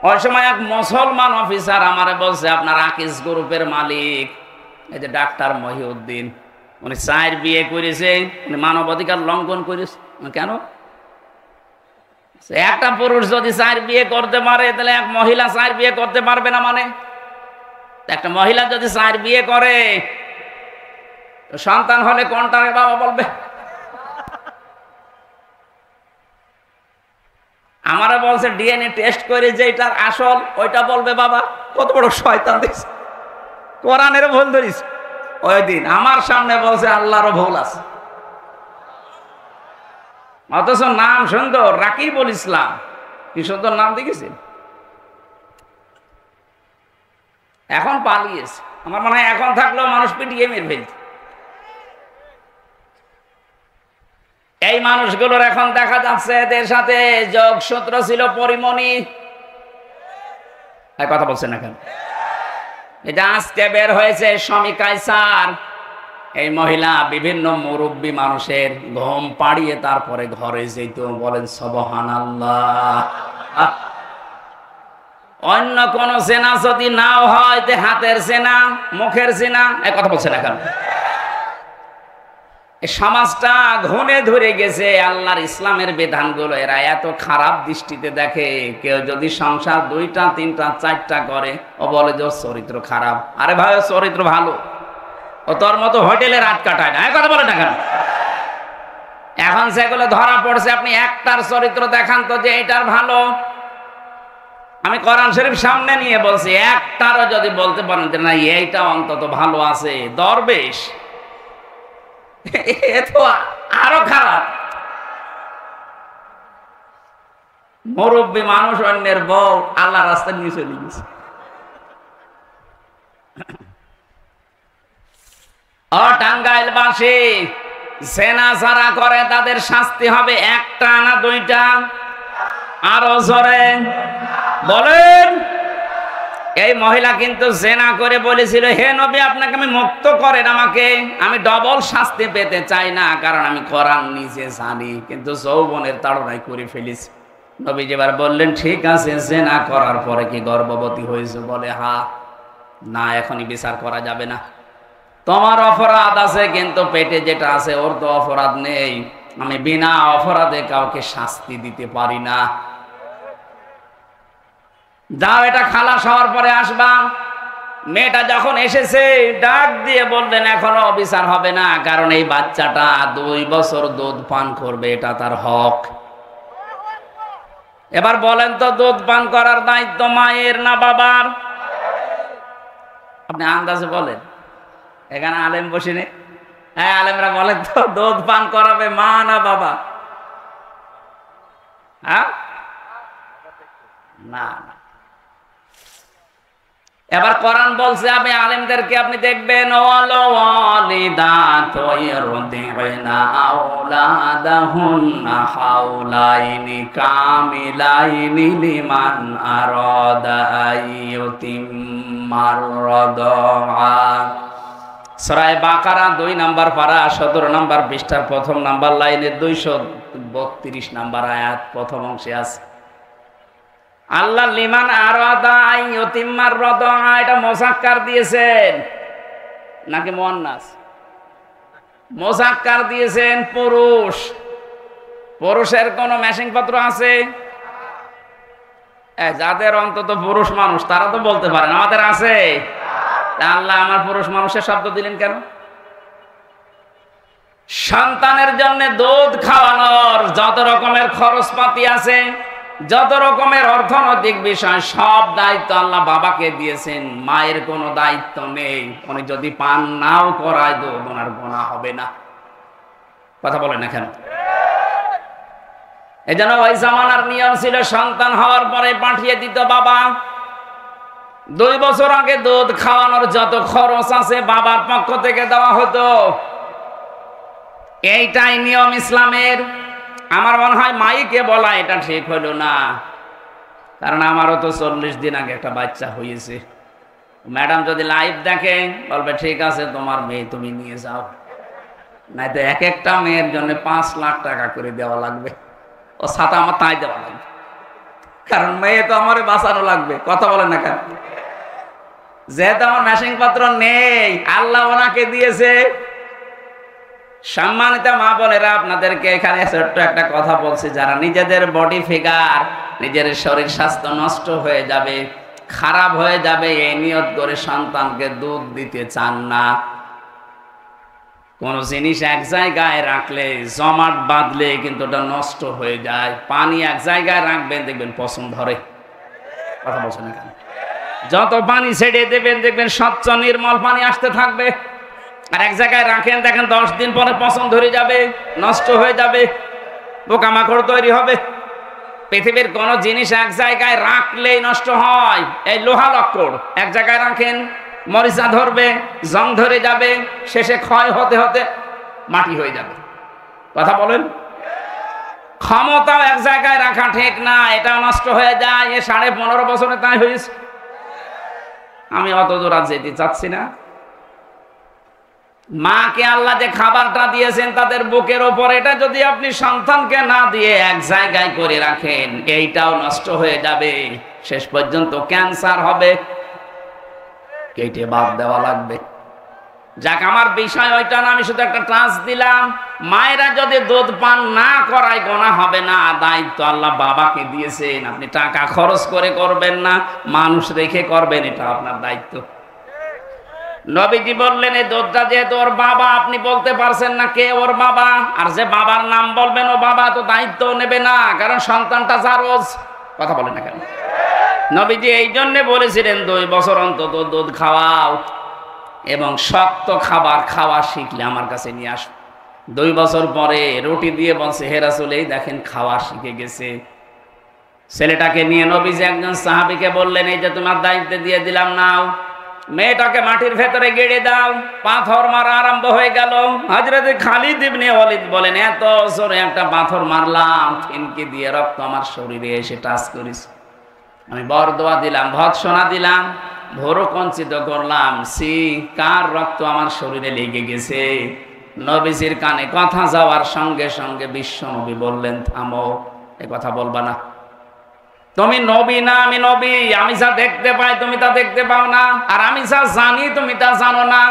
ওই সময় এক মুসলমান অফিসার আমারে বলছে, আপনার আকিস গ্রুপের মালিক এই যে ডাক্তার মহিউদ্দিন, উনি 4 বিয়ে করেছে, উনি মানবাধিকার লঙ্ঘন করেছে। কেন? একটা পুরুষ যদি 4 বিয়ে করতে পারে, তাহলে এক মহিলা 4 বিয়ে করতে পারবে না? মানে একটা মহিলা যদি 4 বিয়ে করে, সন্তান হলে কোনটারে বাবা বলবে? আমারা বলছে ডিএনএ টেস্ট করে যে এটার আসল, ওইটা বলবে বাবা। কত বড় শয়তান দেখছি! কোরআনেরও ভুল ধরিস। ওই দিন আমার সামনে বলছে আল্লাহরও ভুল আছে, অথচ নাম সুন্দর, রাকিবুল ইসলাম। কি সুন্দর নাম দেখেছেন? এখন পালিয়েছে। আমার মনে হয় এখন থাকলেও মানুষ পিটিয়ে মেরে ফেলছে। এই মানুষগুলোর এখন দেখা যাচ্ছে এদের সাথে যোগসূত্র ছিল পরিমণি। কথা বলছেন না কেন? এটা আজকে বের হয়েছে স্বামী কায়সার। এই মহিলা বিভিন্ন মুরব্বী মানুষের ঘুম পাড়িয়ে তারপরে ঘরে যেত। বলেন সুবহানাল্লাহ। অন্য কোন সেনা যদি নাও হয়, হাতের সেনা, মুখের সেনা, এই কথা বলছে না কেন? সমাজটা ঘুণে ধরে গেছে আল্লাহর ইসলামের বিধানগুলো, এরা এত খারাপ দৃষ্টিতে দেখে। কেউ যদি সংসার 2টা 3টা 4টা করে, ও বলে যে ওর চরিত্র খারাপ। আরে ভাই, ওর চরিত্র ভালো, ও তোর মতো হোটেলে রাত কাটায় না। এই কথা বলে না কেন? এখন সেগুলো ধরা পড়ছে। আপনি একটার চরিত্র দেখান তো যে এটার ভালো। আমি কোরআন শরীফ সামনে নিয়ে বলছি, একটারও যদি বলতে পারেন যে না এইটা অন্তত ভালো আছে, দরবেশ, এ তো আরো খারাপ। মুরব্বী মানুষ অন্যের বউ আল্লাহ রাস্তায় নিয়ে চলে গেছে। ও টাঙ্গাইলবাসী, সেনা যারা করে তাদের শাস্তি হবে 1টা না 2টা? আরো জোরে বলেন। এই মহিলা কিন্তু জেনা করে বলেছিল, হে নবী আপনাকে আমি মুক্ত করেন আমাকে, আমি ডবল শাস্তি পেতে চাই না, কারণ আমি কোরআন নিজে জানি, কিন্তু যৌবনের তাড়নায় করে ফেলেছি। নবী যেবার বললেন ঠিক আছে, জেনা করার পরে কি গর্ভবতী হয়েছে? বলে হ্যাঁ। না, এখনই বিচার করা যাবে না, তোমার অপরাধ আছে, কিন্তু পেটে যেটা আছে ওর তো অপরাধ নেই। আমি বিনা অপরাধে কাউকে শাস্তি দিতে পারি না। যাও, এটা খালাস হওয়ার পরে আসবা। মেয়েটা যখন এসেছে ডাক দিয়ে বললেন এখনো অবিচার হবে না, কারণ এই বাচ্চাটা 2 বছর দুধ পান করবে, এটা তার হক। এবার বলেন তো, দুধ পান করার দায়িত্ব মায়ের না বাবার? আপনি আন্দাজে বলেন। এখানে আলেম বসিনি? হ্যাঁ, আলেমরা বলেন তো, দুধ পান করাবে মা না বাবা? হ্যাঁ, না না। এবার কোরআন বলছে, আমি আলেমদেরকে আপনি দেখবেন, ওয়ালিদাতু ইরদি'না আওলাদাহুন্না হাওলাইনি কামিলাইনি লিমান আরাদা আইয়ুতিম্মার রাদা। সূরা বাকারা 2 নম্বর পারা 17 নম্বর পৃষ্ঠার 1ম নম্বর লাইনে 232 নম্বর আয়াত প্রথম অংশে আছে। আল্লাহ লিমান আরাদা আইয়ুতিম্মার রাদা, এটা মুযাক্কার দিয়েছেন নাকি মুয়ান্নাস? মুযাক্কার দিয়েছেন। পুরুষ, পুরুষের কোন ম্যাচিং পত্র আছে? যাদের অন্তত পুরুষ মানুষ তারা তো বলতে পারেন আমাদের আছে। আল্লাহ আমার পুরুষ মানুষের শব্দ দিলেন কেন? সন্তানের জন্য দুধ খাওয়ানোর যত রকমের খরচপাতি আছে, যত রকমের অর্থনৈতিক বিষয়, সব দায়িত্ব আল্লাহ বাবাকে দিয়েছেন। মায়ের কোনো দায়িত্ব নেই। উনি যদি পান নাও করায় দুধ, ওনার গুনাহ হবে না। কথা বলেন না কেন? এই জন্য ওই জামানার নিয়ম ছিল, সন্তান হওয়ার পরে পাঠিয়ে দিত বাবা। 2 বছর আগে দুধ খাওয়ানোর যত খরচ আছে বাবার পক্ষ থেকে দেওয়া হতো। এইটাই নিয়ম ইসলামের। আমার মনে হয় মাইকে বলা এটা ঠিক হলো না, কারণ আমারও তো 40 দিন আগে একটা বাচ্চা হয়েছে। ম্যাডাম যদি লাইভ দেখে বলবে ঠিক আছে তোমার মেয়ে তুমি নিয়ে যাও, নাই তো এক একটা মেয়ের জন্য 5 লাখ টাকা করে দেওয়া লাগবে। ও সাথে আমার তাই দেওয়া লাগবে, কারণ মেয়ে তো আমার বাঁচানো লাগবে। কথা বলেন না কেন? যেহেতু আমার ম্যাচিং পত্র নেই, আল্লাহ ওনাকে দিয়েছে। সম্মানিত মা বোনেরা, আপনাদেরকে এখানে ছোট্ট একটা কথা বলছি, যারা নিজেদের বডি ফিগার, নিজের শরীর স্বাস্থ্য নষ্ট হয়ে যাবে, খারাপ হয়ে যাবে, এই নিয়ত করে সন্তানকে দুধ দিতে চান না। কোন জিনিস এক জায়গায় রাখলে, জমাট বাঁধলে কিন্তু ওটা নষ্ট হয়ে যায়। পানি এক জায়গায় রাখবেন, দেখবেন পছন্দ ধরে। কথা বলছেন এখানে? যত পানি ছেড়ে দেবেন দেখবেন স্বচ্ছ নির্মল পানি আসতে থাকবে। আর এক জায়গায় রাখেন, দেখেন 10 দিন পরে পছন্দ ধরে যাবে, নষ্ট হয়ে যাবে, পোকামাকড় তৈরি হবে। পৃথিবীর কোন জিনিস এক জায়গায় রাখলেই নষ্ট হয়। এই লোহা লক্কড় এক জায়গায় রাখেন, মরিচা ধরবে, জং ধরে যাবে, শেষে ক্ষয় হতে হতে মাটি হয়ে যাবে। কথা বলেন? ক্ষমতাও এক জায়গায় রাখা ঠিক না, এটাও নষ্ট হয়ে যায়। 15.5 বছরে তাই হয়েছে। আমি অত দূর আর যেতে চাচ্ছি না। মাকে আল্লাহ যে খাবারটা দিয়েছেন তাদের বুকের ওপর, এটা যদি আপনি সন্তানকে না দিয়ে এক জায়গায় করে রাখেন, এইটাও নষ্ট হয়ে যাবে। শেষ পর্যন্ত ক্যান্সার হবে, কেটে বাদ দেওয়া লাগবে। যাক, আমার বিষয় ওইটা না, আমি শুধু একটা ট্রান্স দিলাম। মায়েরা যদি দুধ পান না করায় গোনা হবে না, দায়িত্ব আল্লাহ বাবাকে দিয়েছেন। আপনি টাকা খরচ করে করবেন না, মানুষ রেখে করবেন, এটা আপনার দায়িত্ব। নবীজি বললেন এই দুধটা যেহেতু ওর বাবা, আপনি বলতে পারছেন না কে ওর বাবা, আর যে বাবার নাম বলবেন ও বাবা তো দায়িত্ব নেবে না, কারণ সন্তানটা জারজ। কথা বলেন না কেন? নবীজি এই জন্য বলেছিলেন 2 বছর অন্তত দুধ খাওয়াও, এবং শক্ত খাবার খাওয়া শিখলে আমার কাছে নিয়ে আসো। 2 বছর পরে রুটি দিয়ে বলছে, হে রাসূল এই দেখেন খাওয়া শিখে গেছে। ছেলেটাকে নিয়ে নবীজি একজন সাহাবীকে বললেন, এই যে তোমার দায়িত্ব দিয়ে দিলাম, নাও মেয়েটাকে মাটির ভেতরে গেড়ে দাও। পাথর মারা আরম্ভ হয়ে গেল। হযরত খালিদ ইবনে ওয়ালিদ বলেন, এত জোরে একটা পাথর মারলাম, থিনকে দিয়ে রক্ত আমার শরীরে এসে টাচ করিস। আমি বরদোয়া দিলাম, ভৎসনা দিলাম, ভোরও কঞ্চিত করলাম, সি কার রক্ত আমার শরীরে লেগে গেছে। নবীজির কানে কথা যাওয়ার সঙ্গে সঙ্গে বিশ্ব নবী বললেন, থামো, এ কথা বলবা না। তুমি নবী না আমি নবী, আমি যা দেখতে পাই তুমি তা দেখতে পাও না, আর আমি যা জানি তুমি তা জানো না।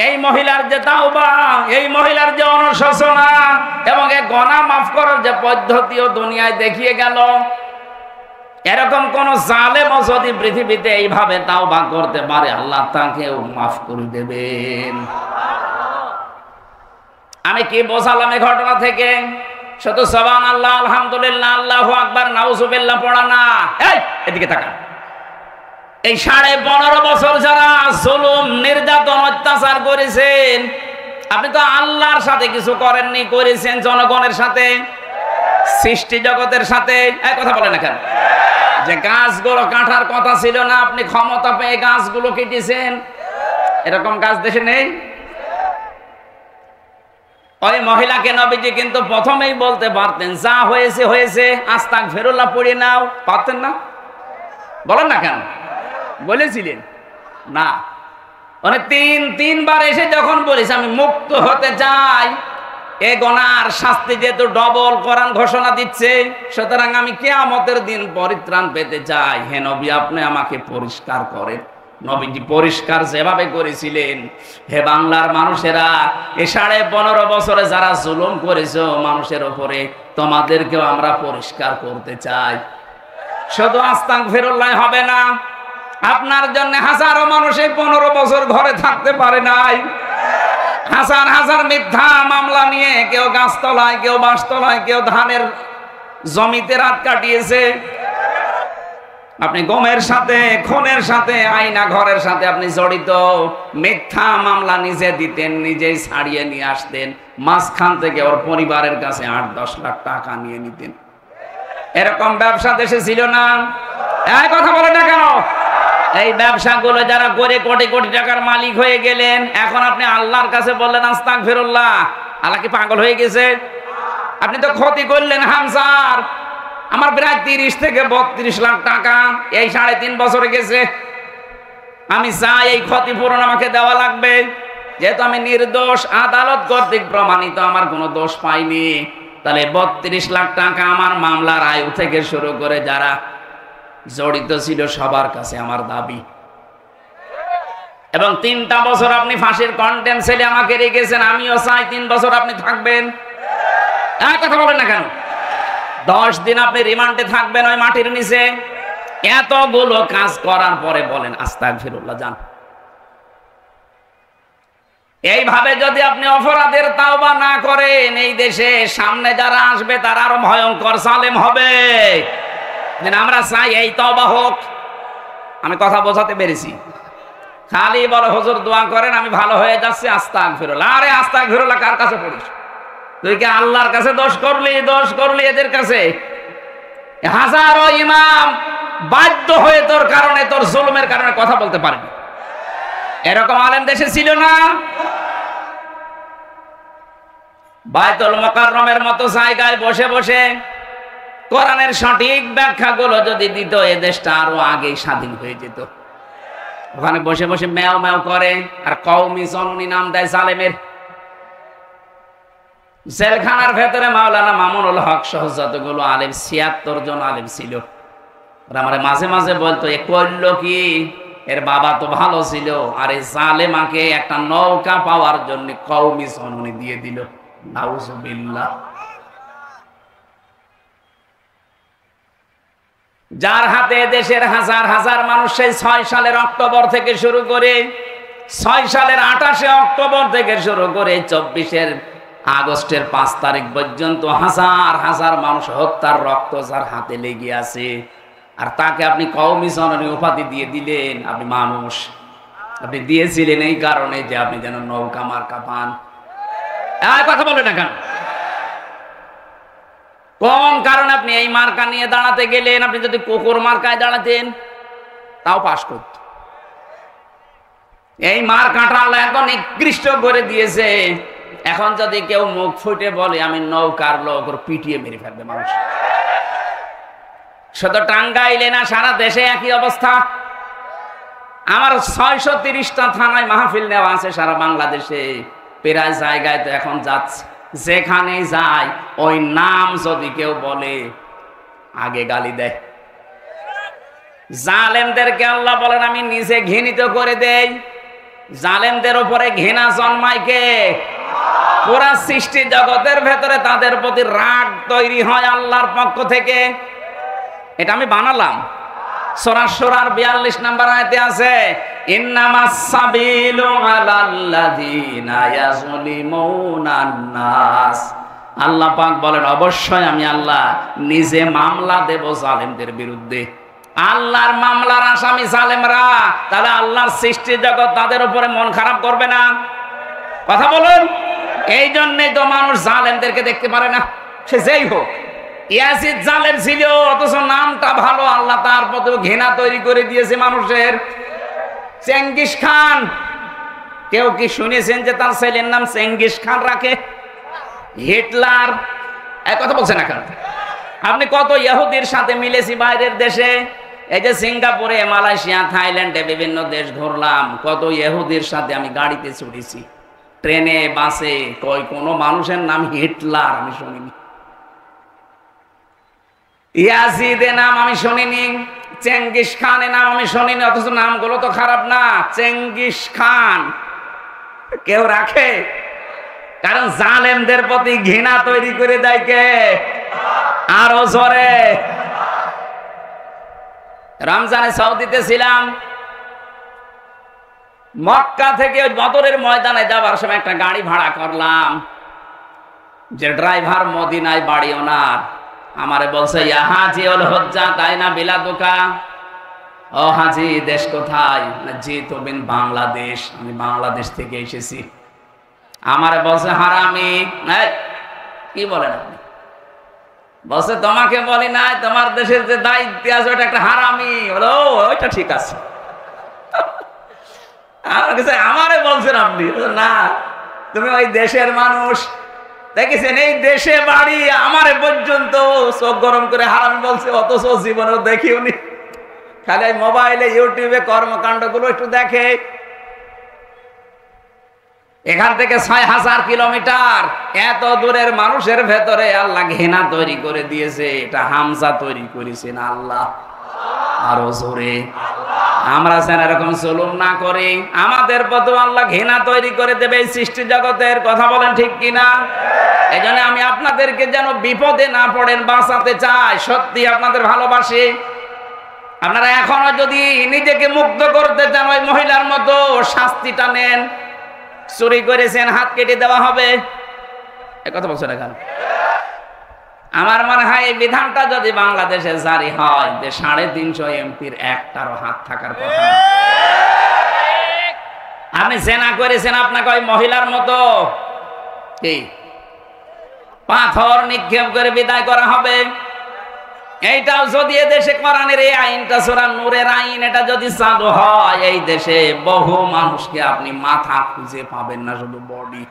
এই মহিলার যে তাওবা, এই মহিলার যে অনুশোচনা এবং এই গুনাহ মাফ করার যে পদ্ধতিও দুনিয়ায় দেখিয়ে গেল, এরকম কোন জালেম যদি পৃথিবীতে এইভাবে তাওবা করতে পারে, আল্লাহ তাকেও মাফ করে দেবেন। আমি কি বোঝালাম এই ঘটনা থেকে? শুধু সুবহানাল্লাহ, আলহামদুলিল্লাহ, আল্লাহু আকবার, নাউজুবিল্লাহ পড়া না। এই এদিকে তাকান। এই 15.5 বছর যারা জুলুম, নির্যাতন, অত্যাচার করেছেন, আপনি তো আল্লাহর সাথে কিছু করেননি, করেছেন জনগণের সাথে, সৃষ্টি জগতের সাথে। এই কথা বলেন না কেন? যে গাছগুলো কাটার কথা ছিল না, আপনি ক্ষমতা পেয়ে গাছগুলো কেটেছেন, এরকম গাছ দেশে নেই। ওই মহিলাকে নবীজি কিন্তু প্রথমেই বলতে পারতেন, যা হয়েছে হয়েছে, আস্তাগফিরুল্লাহ পড়ে নাও, পারতেন না? বলেন না কেন? বলেছিলেন না। মানে তিনবার এসে যখন বলেছে আমি মুক্ত হতে চাই, এ গুনার শাস্তি যেহেতু ডবল কোরআন ঘোষণা দিচ্ছে, সুতরাং আমি কিয়ামতের দিন পরিত্রাণ পেতে চাই, হে নবী আপনি আমাকে পরিষ্কার করেন। নবীজি পরিষ্কার যেভাবে করেছিলেন, হে বাংলার মানুষেরা, এ 15.5 বছরে যারা জুলুম করেছো মানুষের উপরে, তোমাদেরকেও আমরা পরিষ্কার করতে চাই। শুধু আস্তাগফিরুল্লাহ হবে না, আপনার জন্য হাজারো মানুষ এই 15 বছর ঘরে থাকতে পারে নাই। হাজার হাজার মিথ্যা মামলা নিয়ে কেউ গাছতলায়, কেউ বাঁশতলায়, কেউ ধানের জমিতে রাত কাটিয়েছে। আপনি গমের সাথে, খুনের সাথে, আয়না ঘরের সাথে আপনি জড়িত। মিথ্যা মামলা নিজে দিতেন, নিজেই ছাড়িয়ে নিয়ে আসতেন, মাঝখান থেকে ওর পরিবারের কাছে 8-10 লাখ টাকা নিয়ে নিতেন। এরকম ব্যবসা দেশে ছিল না? এই কথা বলে না কেন? এই ব্যবসাগুলো যারা করে কোটি কোটি টাকার মালিক হয়ে গেলেন, এখন আপনি আল্লাহর কাছে বললেন আস্তাগফিরুল্লাহ, আল্লাহ কি পাগল হয়ে গেছে? আপনি তো ক্ষতি করলেন হামসার। আমার প্রায় 30 থেকে 32 লাখ টাকা এই 3.5 বছরে গেছে। আমি চাই এই ক্ষতিপূরণ আমাকে দেওয়া লাগবে, যেহেতু আমি নির্দোষ, আদালত কর্তৃক প্রমাণিত, আমার কোনো দোষ পাইনি। তাহলে 32 লাখ টাকা আমার মামলার আয়ু থেকে শুরু করে যারা জড়িত ছিল সবার কাছে আমার দাবি। এবং 3টা বছর আপনি ফাঁসির কন্টেন্ট ছেলে আমাকে রেখেছেন, আমিও চাই 3 বছর আপনি থাকবেন। কথা বলেন না কেন? 10 দিন আপনি রিমান্ডে থাকবেন ওই মাটির নিচে। এতগুলো কাজ করার পরে বলেন আস্তাগফিরুল্লাহ, যান। এইভাবে যদি আপনি অপরাধের তাওবা না করেন, এই দেশে সামনে যারা আসবে তারা আরো ভয়ঙ্কর জালেম হবে। আমরা চাই এই তওবা হোক। আমি কথা বোঝাতে পেরেছি? খালি বলো হুজুর দোয়া করেন আমি ভালো হয়ে যাচ্ছি, আস্তাগফিরুল্লাহ। আরে আস্তাগফিরুল্লাহ কার কাছে পড়িস? তুই কি আল্লাহর কাছে দোষ করলি এদের কাছে? হাজারো ইমাম বাধ্য হয়ে তোর কারণে, তোর জুলুমের কারণে কথা বলতে পারেনি। এরকম আলেম দেশে ছিল না? বাইতুল মুকাররমের মতো জায়গায় বসে বসে কোরআনের সঠিক ব্যাখ্যাগুলো যদি দিত, এ দেশটা আরো আগেই স্বাধীন হয়ে যেত। ওখানে বসে বসে ম্যাও ম্যাও করে আর কওমি জননী নাম দেয় জালেমের। জেলখানার ভেতরে মাওলানা মামুনুল হক সহ যতগুলো আলেম, 76 জন আলেম ছিল, আমার মাঝে মাঝে বলতো এ করলো কি, এর বাবা তো ভালো ছিল, আর এই জালেমাকে একটা নৌকা পাওয়ার জন্য কওমি সননি দিয়ে দিল। নাউজুবিল্লাহ। যার হাতে দেশের হাজার হাজার মানুষ সেই 6 সালের অক্টোবর থেকে শুরু করে 6 সালের 28শে অক্টোবর থেকে শুরু করে 24 আগস্টের 5 তারিখ পর্যন্ত হাজার হাজার মানুষ হত্যার রক্ত যার হাতে লেগে আছে, আর তাকে আপনি কওমি সননি উপাধি দিয়ে দিলেন। আপনি মানুষ, আপনি দিয়েছিলেন এই কারণে যে আপনি যেন নৌকা মার্কা পান। কথা বলবেন না কেন? কোন কারণে আপনি এই মার্কা নিয়ে দাঁড়াতে গেলেন? আপনি যদি কুকুর মার্কায় দাঁড়াতেন তাও পাশ করত। এই মার্কাটা আল্লাহ এত নিকৃষ্ট করে দিয়েছে, এখন যদি কেউ মুখ ফুটে বলে আমি নৌকার লোক, ওর পিটিয়ে মেরে ফেলবে মানুষ। শুধু টাঙ্গাইলে না, সারা দেশে একই অবস্থা। আমার 630টা থানায় মাহফিল নেওয়া আছে সারা বাংলাদেশে, প্রায় জায়গায় তো এখন যাচ্ছে, যেখানে যায় ওই নাম যদি কেউ বলে আগে গালি দেয়। জালেমদেরকে আল্লাহ বলেন আমি নিজে ঘৃণিত করে দেই। জালেমদের উপরে ঘৃণা জন্মায় কে? পুরা সৃষ্টি জগতের ভেতরে তাদের প্রতি রাগ তৈরি হয় আল্লাহর পক্ষ থেকে। এটা আমি বানালাম। সূরা শুরার 42 নম্বর আয়াতে আছে ইন্নামাস সাবিলু আলাল্লাযিনা ইয়াযলিমুনান নাস। আল্লাহ পাক বলেন অবশ্যই আমি আল্লাহ নিজে মামলা দেব জালেমদের বিরুদ্ধে। আল্লাহর মামলার আসামি জালেমরা, তাহলে আল্লাহর সৃষ্টি জগৎ তাদের উপরে মন খারাপ করবে না? কথা বলুন। এই জন্যই তো মানুষ জালেমদেরকে দেখতে পারে না, সে যেই হোক। ইয়াজিদ জালেম ছিল, অথচ নামটা ভালো, আল্লাহ তার প্রতি ঘৃণা তৈরি করে দিয়েছে মানুষের। চেঙ্গিস খান, কেউ কি শুনেছেন যে তার ছেলের নাম চেঙ্গিস খান রাখে? হিটলার, এক কথা বলছে না কেন? আপনি কত ইহুদির সাথে মিলেছি বাইরের দেশে, এই যে সিঙ্গাপুরে, মালয়েশিয়া, থাইল্যান্ডে বিভিন্ন দেশ ঘুরলাম, কত ইহুদির সাথে আমি গাড়িতে চড়েছি, ট্রেনে, বাসে, কোনো মানুষের নাম হিটলার আমি শুনিনি। ইয়াজিদের নাম আমি শুনিনি, চেঙ্গিস খানের নাম আমি শুনিনি, অথচ নামগুলো তো খারাপ না। চেঙ্গিস খান কেউ রাখে? কারণ জালেমদের প্রতি ঘৃণা তৈরি করে দেয় কে? আরো জোরে। রমজানে সৌদিতে ছিলাম, মক্কা থেকে ওই বদরের ময়দানে যাবার সময় একটা গাড়ি ভাড়া করলাম, যে ড্রাইভার মদিনায় বাড়ি ওনার, আমারে বলছে ইয়া হাজি ওল হজ্জা তাই না বিলাদুকা। ও হাজি, দেশ কোথায়? জি তো বিন বাংলাদেশ, আমি বাংলাদেশ থেকে এসেছি। আমারে বলছে হারামি। কি বলেন আপনি? বলছে তোমাকে বলি নাই, তোমার দেশের যে দায়িত্ব আছে ওটা একটা হারামি। বলো ওইটা ঠিক আছে। আমারে বলছেন আপনি? না, তুমি ওই দেশের মানুষ, দেখেছেন এই দেশে বাড়ি, আমারে পর্যন্ত চোখ গরম করে হারামি বলছে, অথচ জীবনেও দেখিওনি। খালি মোবাইলে ইউটিউবে কর্মকাণ্ড গুলো একটু দেখে। এখান থেকে 6000 কিলোমিটার, এত দূরের মানুষের ভেতরে আল্লাহ ঘৃণা তৈরি করে দিয়েছে। এটা হামজা তৈরি করেছেন আল্লাহ। আরো জোরে। আমরা যেন এরকম জুলুম না করি, আমাদের প্রতি আল্লাহ ঘৃণা তৈরি করে দেবে এই সৃষ্টি জগতের। কথা বলেন ঠিক কিনা? এই জন্য আমি আপনাদেরকে যেন বিপদে না পড়েন বাঁচাতে চাই। সত্যি আপনাদের ভালোবাসি। আপনারা এখনো যদি নিজেকে মুক্ত করতে চান, ওই মহিলার মতো শাস্তিটা নেন। চুরি করেছেন, হাত কেটে দেওয়া হবে। এই কথা বলছেন এখন? আমার মনে হয় এই বিধানটা যদি বাংলাদেশে জারি হয়, যে 350 এমপির একটারও হাত থাকার কথা। আপনি জেনা করেছেন, আপনাকে ওই মহিলার মতো কি পাথর নিক্ষেপ করে বিদায় করা হবে। এইটাও যদি এদেশে কোরআনের এই আইনটা, সূরা নূরের আইন, এটা যদি চালু হয়, এই দেশে বহু মানুষকে আপনি মাথা খুঁজে পাবেন না, শুধু বডি।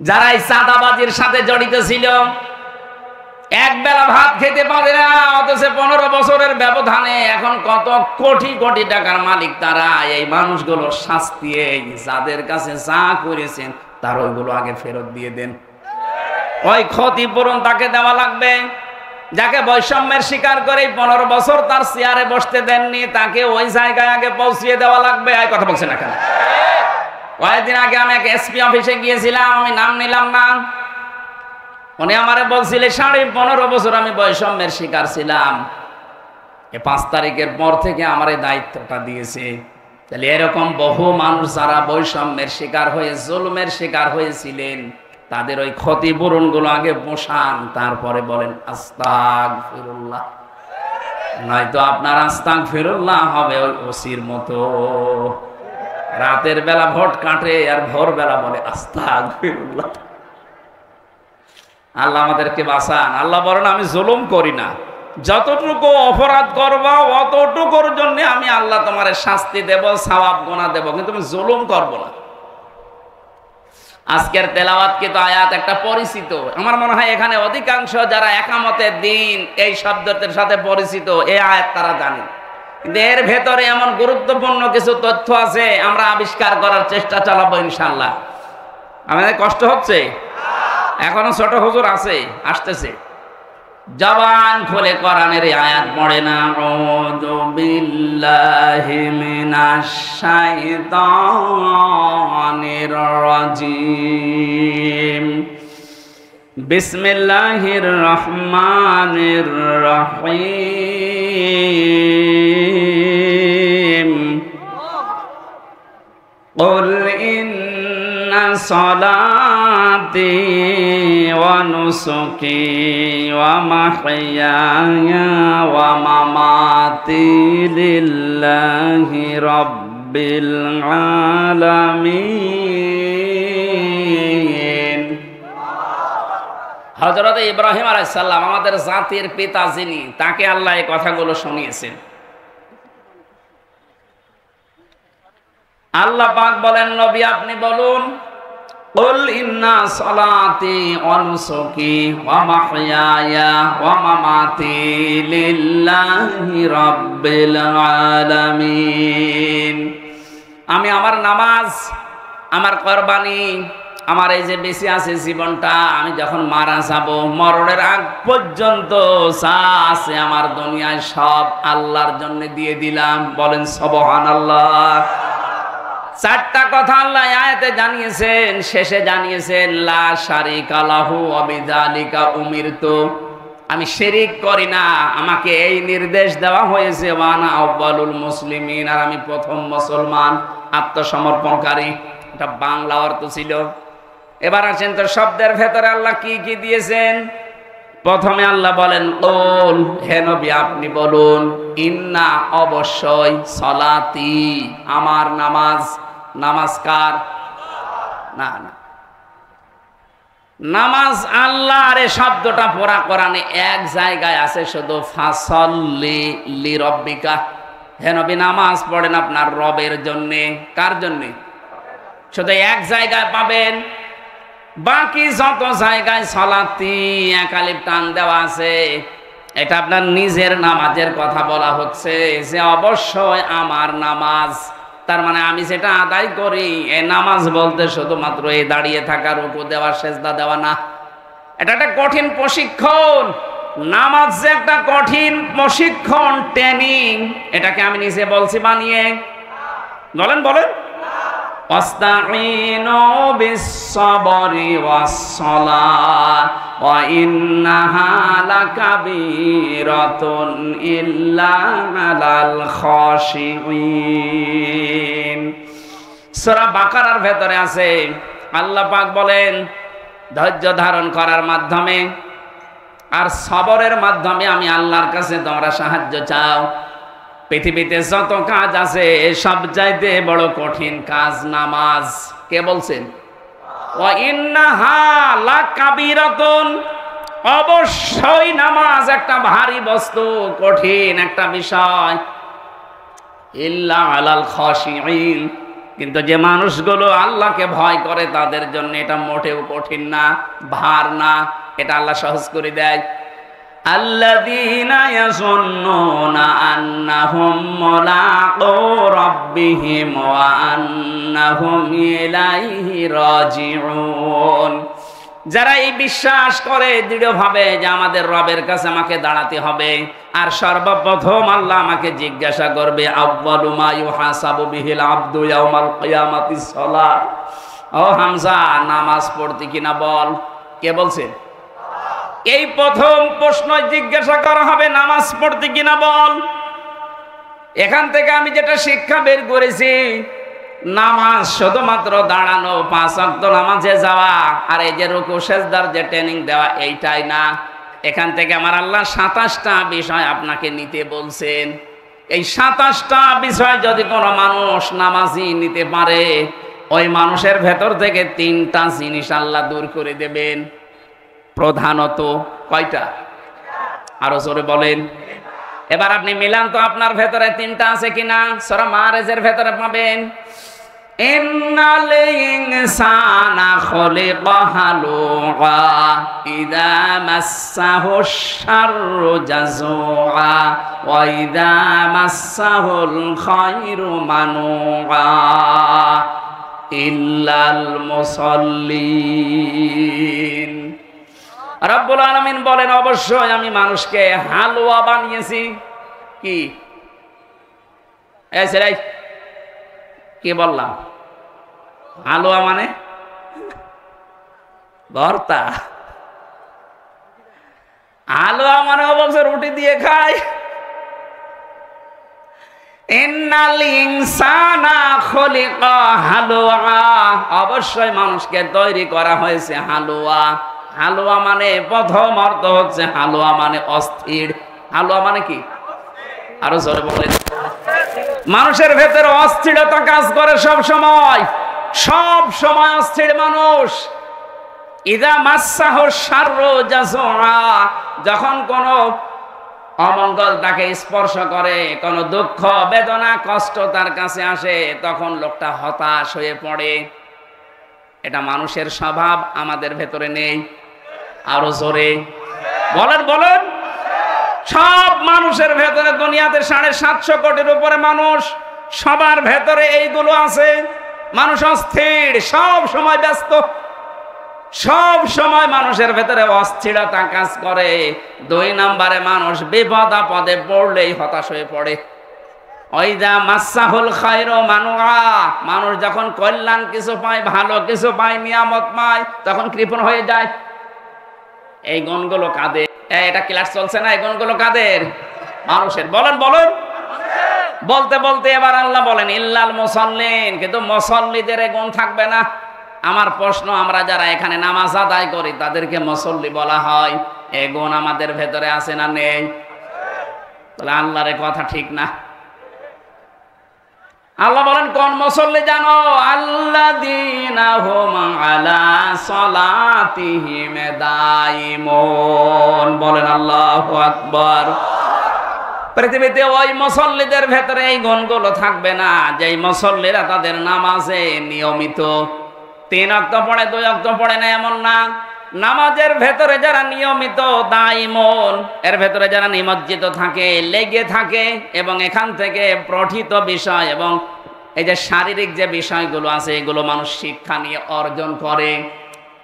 যারা এই চাঁদাবাজির সাথে জড়িত ছিল, এক বেলা ভাত খেতে পারে না, অথচ 15 বছরের ব্যবধানে এখন কত কোটি কোটি টাকার মালিক তারা। এই মানুষগুলোর শাস্তি, এই যাদের কাছে যা করেছেন তার ওইগুলো আগে ফেরত দিয়ে দেন। ওই ক্ষতিপূরণ তাকে দেওয়া লাগবে। যাকে বৈষম্যের শিকার করে 15 বছর তার চেয়ারে বসতে দেননি, তাকে ওই জায়গায় আগে পৌঁছিয়ে দেওয়া লাগবে। এই কথা বলছেন না কেন? কয়েকদিন আগে আমি এক এসপি অফিসে গিয়েছিলাম, আমি নাম নিলাম না। উনি আমারে বলছিলেন 15.5 বছর আমি বৈষম্যের শিকার ছিলাম, 5 তারিখের পর থেকে আমার এই দায়িত্বটা দিয়েছে। তাহলে এরকম বহু মানুষ যারা বৈষম্যের শিকার হয়ে জুলুমের শিকার হয়েছিলেন, তাদের ওই ক্ষতিপূরণ গুলো আগে পোষান, তারপরে বলেন আস্তাগফিরুল্লাহ। নয়তো আপনার আস্তাগফিরুল্লাহ হবে ওই ওসির মতো, রাতের বেলা ভোট কাটে আর ভোরবেলা বলে আস্তাগফিরুল্লাহ। আল্লাহ আমাদেরকে বাঁচান। আল্লাহ বলেন আমি জুলুম করি না, যতটুকু অপরাধ করবা অতটুকুর জন্য আমি আল্লাহ তোমার শাস্তি দেব, সওয়াব গুনাহ দেব, কিন্তু আমি জুলুম করব না। আজকের তেলাওয়াত কিন্তু আয়াত একটা পরিচিত, আমার মনে হয় এখানে অধিকাংশ যারা একামতের দিন এই শব্দের সাথে পরিচিত, এই আয়াত তারা জানে, কিন্তু এর ভেতরে এমন গুরুত্বপূর্ণ কিছু তথ্য আছে, আমরা আবিষ্কার করার চেষ্টা চালাবো ইনশাআল্লাহ। আমাদের কষ্ট হচ্ছে, এখনো ছোট হুজুর আছে, আসতেছে, জবান খুলে কোরআনের আয়াত পড়ে না। আউযু বিল্লাহি মিনাশ শাইতানির রাজিম, বিসমিল্লাহির রহমানির রহিম। কুল ইন্না সালাতি ওয়া নুসুকি ওয়া মাহইয়ায়া ওয়া মামাতি লিল্লাহি রাব্বিল আলামিন। হযরত ইব্রাহিম আলাইহিস সালাম আমাদের জাতির পিতা যিনি, তাকে আল্লাহ এই কথাগুলো শুনিয়েছেন। আল্লাহ পাক বলেন নবী আপনি বলুন, কুল ইন্না সালাতি ওয়া নুসুকি ওয়া মাহইয়ায়া ওয়া মামাতি লিল্লাহি রাব্বিল আলামিন। আমি আমার নামাজ, আমার কুরবানি, আমার এই যে বেঁচে আছে জীবনটা, আমি যখন মারা যাব, মরণের আগ পর্যন্ত যা আছে আমার দুনিয়ায় সব আল্লাহর জন্য দিয়ে দিলাম। বলেন সুবহানাল্লাহ। 4টা কথা আল্লাহ আয়াতে জানিয়েছেন, শেষে জানিয়েছেন লা শারিকা লাহু ওয়া বিযালিকা উমিরতু, আমি শিরিক করি না, আমাকে এই নির্দেশ দেওয়া হয়েছে, ওয়া আনা আউয়ালুল মুসলিমিন, আর আমি প্রথম মুসলমান আত্মসমর্পণকারী। এটা বাংলা অর্থ ছিল। এবার আসেন তো শব্দের ভেতরে আল্লাহ কি কি দিয়েছেন। প্রথমে আল্লাহ বলেন কুল, হে নবী আপনি বলুন, ইন্না অবশ্যই, সালাতি আমার নামাজ। নামাজ কার? না না, নামাজ আল্লাহর। এই শব্দটা পুরা কোরআনে এক জায়গায় আছে শুধু, ফাসল্লি লিরাব্বিকা, হে নবী নামাজ পড়েন আপনার রবের জন্য। কার জন্য? শুধু এক জায়গায় পাবেন, বাকি যত জায়গায় সালাতি এক আলিফ টান দেওয়া আছে, এটা আপনার নিজের নামাজের কথা বলা হচ্ছে, যে অবশ্যই আমার নামাজ। তার মানে আমি যেটা আদায় করি, এই নামাজ বলতে শুধুমাত্র এই দাঁড়িয়ে থাকা, রুকু দেওয়া, সেজদা দেওয়া না। এটা একটা কঠিন প্রশিক্ষণ। নামাজ যে একটা কঠিন প্রশিক্ষণ, ট্রেনিং, এটাকে আমি নিজে বলছি বানিয়ে। বলেন বলেন, ওয়াস্তাঈনু বিস-সাবরি ওয়াস-সালাহ ওয়া ইন্নাহা লাকাবীরাতুন ইল্লা আলাল খাশিঈন। সূরা বাকারার ভেতরে আছে, আল্লাহ পাক বলেন ধৈর্য ধারণ করার মাধ্যমে আর সবরের মাধ্যমে আমি আল্লাহর কাছে তোমরা সাহায্য চাও। পৃথিবীতে যত কাজ আছে সব চাইতে বড় কঠিন কাজ নামাজ। কে বলছেন? ওয়া ইন্নাহা লাকাবীরাতুন, অবশ্যই নামাজ একটা ভারী বস্তু, কঠিন একটা বিষয়। ইল্লা আলাল খাশিঈন, কিন্তু যে মানুষগুলো আল্লাহকে ভয় করে তাদের জন্য এটা মোটেও কঠিন না, ভার না, এটা আল্লাহ সহজ করে দেয়। আল্লাযীনা ইয়াযুন্নুনা আন্নাহুম মুলাকু রাব্বিহিম ওয়া আন্নাহুম ইলাইহি রাজিউন, যারা এই বিশ্বাস করে দৃঢ়ভাবে যে আমাদের রবের কাছে আমাকে দাঁড়াতে হবে, আর সর্বপ্রথম আল্লাহ আমাকে জিজ্ঞাসা করবে, আউয়ালু মা ইউহাসাবু বিহিল আবদু ইয়াউমাল কিয়ামাতিস সালাত। ও হামজা, নামাজ পড়তে কিনা বল। কে বলছেন? এই প্রথম প্রশ্ন জিজ্ঞাসা করা হবে, নামাজ পড়তে কিনা বল। এখান থেকে আমি যেটা শিক্ষা বের করেছি, নামাজ শুধুমাত্র দাঁড়ানো, 5 ওয়াক্ত নামাজে যাওয়া আর এই যে রুকু সেজদার যে ট্রেনিং দেওয়া, এইটাই না। এখান থেকে আমার আল্লাহ 27টা বিষয় আপনাকে নিতে বলছেন। এই 27টা বিষয় যদি কোনো মানুষ নামাজি নিতে পারে, ওই মানুষের ভেতর থেকে 3টা জিনিস আল্লাহ দূর করে দেবেন। প্রধানত কয়টা? আরো জোরে বলেন। এবার আপনি মিলান তো আপনার ভেতরে 3টা আছে কিনা। সূরা মাআরিজের ভেতরে পাবেন, ইন্নাল ইনসানা খুলিকা হালুআ ইযা মাসসাহুশ শাররু জাযুআ ওয়া ইযা মাসসাহুল খায়রু মানুআ ইল্লাল মুসাল্লিন। রব্বুল আলামিন বলেন, অবশ্যই আমি মানুষকে হালুয়া বানিয়েছি। কি কি বললাম? হালুয়া মানে ভর্তা। হালুয়া মানে অবশ্য রুটি দিয়ে খায়। ইন্নাল ইনসানা খুলিকা হালুয়া, অবশ্যই মানুষকে তৈরি করা হয়েছে হালুয়া। হালুয়া মানে প্রথম অর্থ হচ্ছে, হালুয়া মানে অস্থির। হালুয়া মানে কি? আরো জোরে বলেন। মানুষের ভেতরে অস্থিরতা কাজ করে সব সময়, সব সময় অস্থির মানুষ। ইযা মাসসাহুশ শাররু জাযুআ, যখন কোনো অমঙ্গল তাকে স্পর্শ করে, কোনো দুঃখ বেদনা কষ্ট তার কাছে আসে, তখন লোকটা হতাশ হয়ে পড়ে। এটা মানুষের স্বভাব, আমাদের ভেতরে নেই। আরো জোরে বলেন বলেন। সব মানুষের ভেতরে, দুনিয়াতে 750 কোটির উপরে মানুষ, সবার ভেতরে এইগুলো আছে। মানুষ অস্থির, সব সময় ব্যস্ত, সব সময় মানুষের ভেতরে অস্থিরতা কাজ করে। 2 নম্বরে মানুষ বিপদ আপদে পড়লেই হতাশ হয়ে পড়ে। ওইদা মাসসাহুল খায়রু মানুআ, মানুষ যখন কল্যাণ কিছু পায়, ভালো কিছু পায়, নিয়ামত পায়, তখন কৃপণ হয়ে যায়। এই গুণগুলো কাদের? এটা ক্লাস চলছে না, এই গুণগুলো কাদের? মানুষের। বলেন বলেন। বলতে বলতে এবার আল্লাহ বলেন ইল্লাল মুসাল্লিন, কিন্তু মুসাল্লিদের এই গুণ থাকবে না। আমার প্রশ্ন, আমরা যারা এখানে নামাজ আদায় করি তাদেরকে মুসাল্লি বলা হয়, এই গুণ আমাদের ভেতরে আছে না নেই? তাহলে আল্লাহর কথা ঠিক না। আল্লাহ বলেন কোন মুসাল্লি জানো? আল্লাযীনা হুম আলা সালাতিহিম দাইমুন। বলেন আল্লাহু আকবার। পৃথিবীতে ওই মুসাল্লিদের ভেতরে এই গুণগুলো থাকবে না, যেই মুসাল্লিরা তাদের নামাজে নিয়মিত। 3 ওয়াক্ত পড়ে, 2 ওয়াক্ত পড়ে না এমন না। নামাজের ভেতরে যারা নিয়মিত, দাইমুন, এর ভেতরে যারা নিমজ্জিত থাকে, লেগে থাকে, এবং এখান থেকে পঠিত বিষয় এবং এই যে শারীরিক যে বিষয়গুলো আছে, এগুলো মানুষ শিক্ষা নিয়ে অর্জন করে।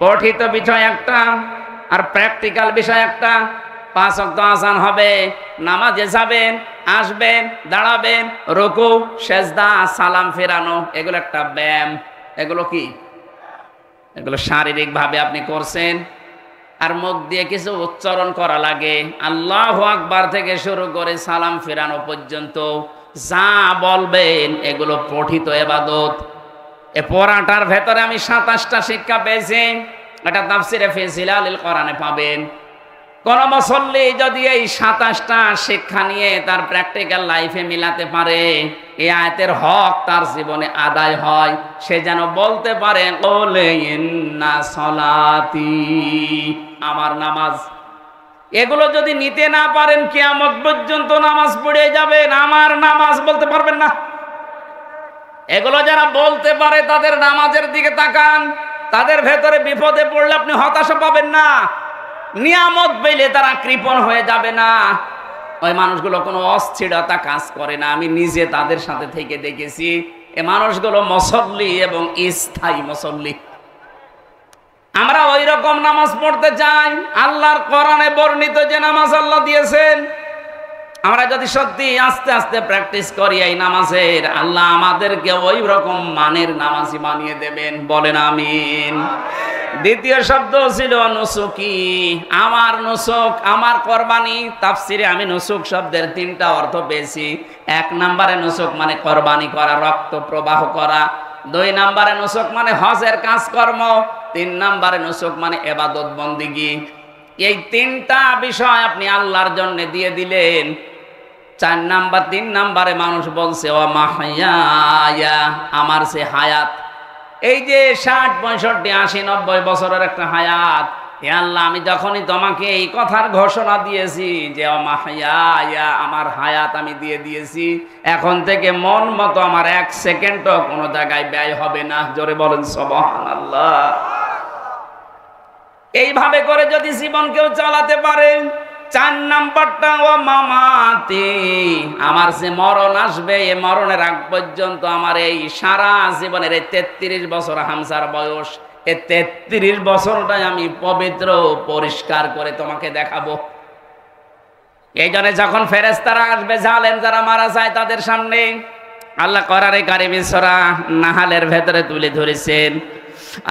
পঠিত বিষয় একটা আর প্র্যাকটিক্যাল বিষয় একটা। 5 ওয়াক্ত আযান হবে, নামাজে যাবেন, আসবেন, দাঁড়াবেন, রুকু সেজদা সালাম ফেরানো, এগুলো একটা ব্যায়াম। এগুলো কি? এগুলো শারীরিক ভাবে আপনি করছেন। আর মুখ দিয়ে কিছু উচ্চারণ করা লাগে, আল্লাহু আকবার থেকে শুরু করে সালাম ফেরানো পর্যন্ত যা বলবেন এগুলো পঠিত ইবাদত। এ পড়াটার ভেতরে আমি 27টা শিক্ষা পেয়েছি। এটা তাফসিরে ফি জিলালিল কোরআনে পাবেন। কোন মুসল্লি যদি এই 27টা শিক্ষা নিয়ে তার প্র্যাকটিক্যাল লাইফে মিলাতে পারে, এই আয়াতের হক তার জীবনে আদায় হয়, সে যেন বলতে পারে ক্বালে ইন্না সলাতি, আমার নামাজ। এগুলো যদি নিতে না পারেন, কিয়ামত পর্যন্ত নামাজ পড়ে যাবেন, আমার নামাজ বলতে পারবেন না। এগুলো যারা বলতে পারে তাদের নামাজের দিকে তাকান, তাদের ভেতরে বিপদে পড়লে আপনি হতাশা পাবেন না, নিয়ামত পেলে তারা কৃপণ হয়ে যাবে না। ওই মানুষগুলো কোনো অস্থিরতা কাজ করে না। আমি নিজে তাদের সাথে থেকে দেখেছি। এই মানুষগুলো মুসল্লি এবং স্থায়ী মুসল্লি। আমরা ওই রকম নামাজ পড়তে চাই, আল্লাহর কোরআনে বর্ণিত যে নামাজ আল্লাহ দিয়েছেন, আমরা যদি সত্যি আস্তে আস্তে প্র্যাকটিস করি এই নামাজের, আল্লাহ আমাদেরকে ওই রকম মানের নামাজি বানিয়ে দেবেন। বলেন আমিন। দ্বিতীয় শব্দ ছিল নুসুকি, আমার নুসুক, আমার কোরবানি। তাফসিরে আমি নুসুক শব্দের তিনটা অর্থ পেয়েছি। এক নম্বরে নুসুক মানে কোরবানি করা, রক্ত প্রবাহ করা। দুই নম্বরে নুসুক মানে হজের কাজকর্ম। তিন নম্বরে নুসুক মানে ইবাদত বন্দিগি। এই তিনটা বিষয় আপনি আল্লাহর জন্য দিয়ে দিলেন। তিন নাম্বারে মানুষ বলছে ও মাহইয়া, আমার সে হায়াত, এই যে 60, 65, 80, 90 বছরের একটা হায়াত, হে আল্লাহ আমি যখনই তোমাকে এই কথার ঘোষণা দিয়েছি যে ও মাহইয়া, আমার হায়াত আমি দিয়ে দিয়েছি, এখন থেকে মন মতো আমার 1 সেকেন্ডও কোনো জায়গায় ব্যয় হবে না। জোরে বলেন সুবহানাল্লাহ। এইভাবে করে যদি জীবন কেউ চালাতে পারে। 4 নাম্বারটা ও মামাতি, আমার যে মরণ আসবে, এই মরণের আগ পর্যন্ত আমার এই সারা জীবনের এই 33 বছর হামসার বয়স, এই 33 বছরটাই আমি পবিত্র পরিষ্কার করে তোমাকে দেখাবো। এই জন্য যখন ফেরেশতারা আসবে, জালেম যারা মারা যায় তাদের সামনে, আল্লাহ কোরআনে কারিমে সূরা নাহালের ভেতরে তুলে ধরেছেন,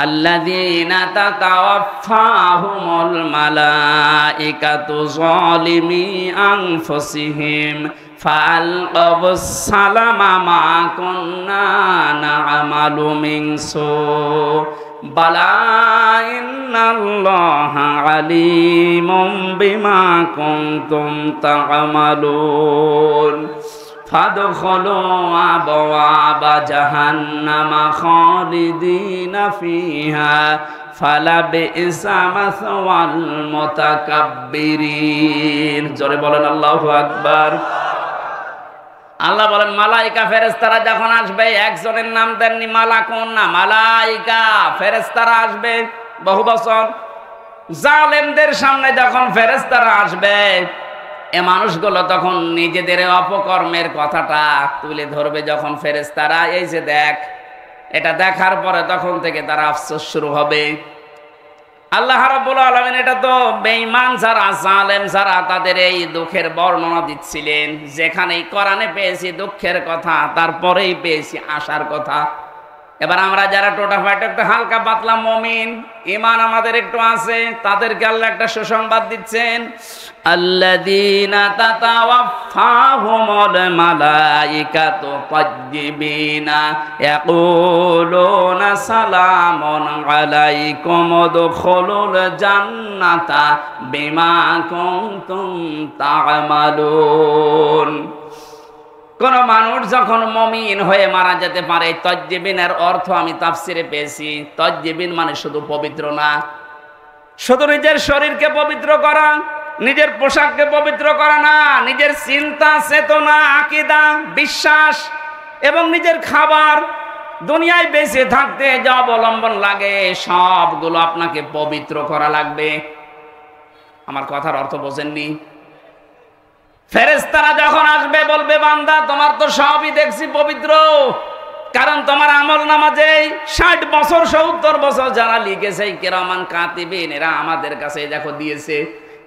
আল্লাযীনা তাতাওয়াফাহুমুল মালাইকাতু যালিমি আনফুসিহিম ফাআলকাবুস সালামা মা কুন্না না'মালু মিন সু বালা ইন্নাল্লাহা আলীমুম বিমা কুনতুম তা'মালুন ফাদখুলু আবওয়াবা জাহান্নামা খালিদিনা ফিহা ফালাবিসা মাসওয়াল মুতাকাব্বিরিন। জোরে বলেন আল্লাহু আকবার। আল্লাহ বলেন মালাইকা ফেরেশতারা যখন আসবে, একজনের নাম দেননি মালাকুন না, মালাইকা ফেরেশতারা আসবে বহু বছর। জালেমদের সামনে যখন ফেরেশতারা আসবে, এ মানুষগুলো তখন নিজেদের অপকর্মের কথাটা তুলে ধরবে। যখন ফেরেশতারা এই যে দেখ, এটা দেখার পরে তখন থেকে তারা আফসোস শুরু হবে। আল্লাহ রাব্বুল আলামিন এটা তো বেঈমান যারা, জালেম যারা, তাদের এই দুঃখের বর্ণনা দিচ্ছিলেন। যেখানেই কোরআনে পেয়েছি দুঃখের কথা, তারপরেই পেয়েছি আশার কথা। এবার আমরা যারা টোটাফাটা একটু হালকা পাতলা মুমিন, ঈমান আমাদের একটু আছে, তাদেরকে আল্লাহ একটা সুসংবাদ দিচ্ছেন, আল্লাযীনা তাতাওয়াফাহুমুল মালাইকাতু তাজ্জিবিনা ইয়াকুলুনা সালামুন আলাইকুম উদখুলুল জান্নাতা বিমা কুনতুম তা'মালুন। কোন মানুষ যখন মুমিন হয়ে মারা যেতে পারে, তাজ্জিবিনের অর্থ আমি তাফসিরে পেয়েছি, তাজ্জিবিন মানে শুধু পবিত্র না, শুধু নিজের শরীরকে পবিত্র করা, নিজের পোশাককে পবিত্র করা না, নিজের চিন্তা চেতনা, আকীদা, বিশ্বাস এবং নিজের খাবার, দুনিয়ায় বেঁচে থাকতে যা অবলম্বন লাগে সবগুলো আপনাকে পবিত্র করা লাগবে। আমার কথার অর্থ বোঝেননি? ফেরেশতারা যখন আসবে বলবে, বান্দা তোমার তো সবই দেখছি পবিত্র, কারণ তোমার আমল নামাজে 60 বছর 70 বছর যারা লিখেছে কিরামান কাতিবিন, এরা আমাদের কাছে দেখো দিয়েছে,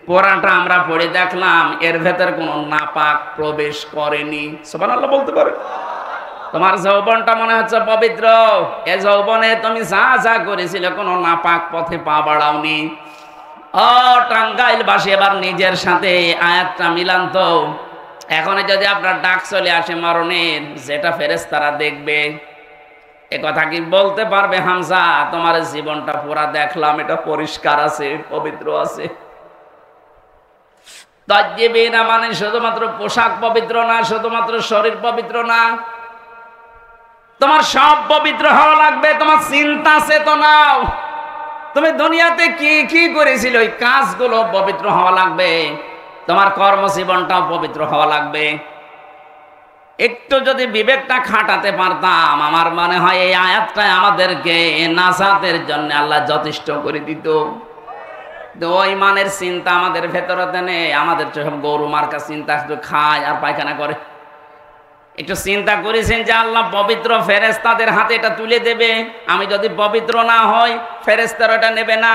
কোরআনটা আমরা পড়ে দেখলাম, এর ভেতর কোনো নাপাক প্রবেশ করেনি। সুবহানাল্লাহ বলতে পারে? তোমার যৌবনটা মনে হচ্ছে পবিত্র, এ যৌবনে তুমি যা যা করেছিলে কোনো নাপাক পথে পা বাড়াওনি। ও টাঙ্গাইলবাসী, এবার নিজের সাথে আয়াতটা মিলান তো। এখন যদি আপনার ডাক চলে আসে মরণের, যেটা ফেরেশতারা দেখবে, এ কথা কি বলতে পারবে হামজা তোমার জীবনটা পুরা দেখলাম, এটা পরিষ্কার আছে, পবিত্র আছে? তাজ্জিবিনা মানে শুধুমাত্র পোশাক পবিত্র না, শুধুমাত্র শরীর পবিত্র না, তোমার সব পবিত্র হওয়া লাগবে। তোমার চিন্তা চেতনাও, তুমি দুনিয়াতে কি কি করেছিল ওই কাজগুলো পবিত্র হওয়া লাগবে। তোমার কর্মজীবনটাও পবিত্র হওয়া লাগবে। একটু যদি বিবেকটা খাটাতে পারতাম, আমার মনে হয় এই আয়াতটা আমাদেরকে নাজাতের জন্য আল্লাহ যথেষ্ট করে দিত। ওই মানের চিন্তা আমাদের ভেতরে নেই। আমাদের সব গরু মার্কা চিন্তা, একটু খায় আর পায়খানা করে। একটু চিন্তা করেছেন যে আল্লাহ পবিত্র, ফেরেশতাদের হাতে এটা তুলে দেবে, আমি যদি পবিত্র না হই ফেরেশতারা এটা নেবে না।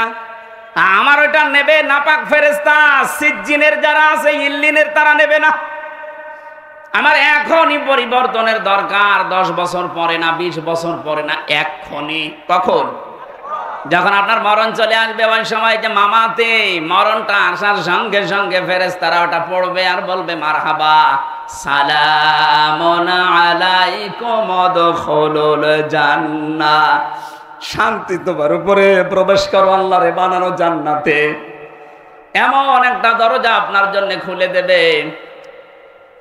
আমার ওইটা নেবে নাপাক ফেরেশতা, সিজ্জিনের যারা আছে ইল্লিনের তারা নেবে না। আমার এখনই পরিবর্তনের দরকার, 10 বছর পরে না, 20 বছর পরে না, এখনই। কখন? যখন আপনার মরণ চলে আসবে, ওই সময় যে মামাতে মরণটা আসার সঙ্গে সঙ্গে ফেরেশতারা ওটা পড়বে আর বলবে মারহাবা সালামুন আলাইকুম উদখুলুল জান্নাহ, শান্তি তোমার উপরে, প্রবেশ করো আল্লাহর বানানো জান্নাতে। এমন একটা দরজা আপনার জন্য খুলে দেবে।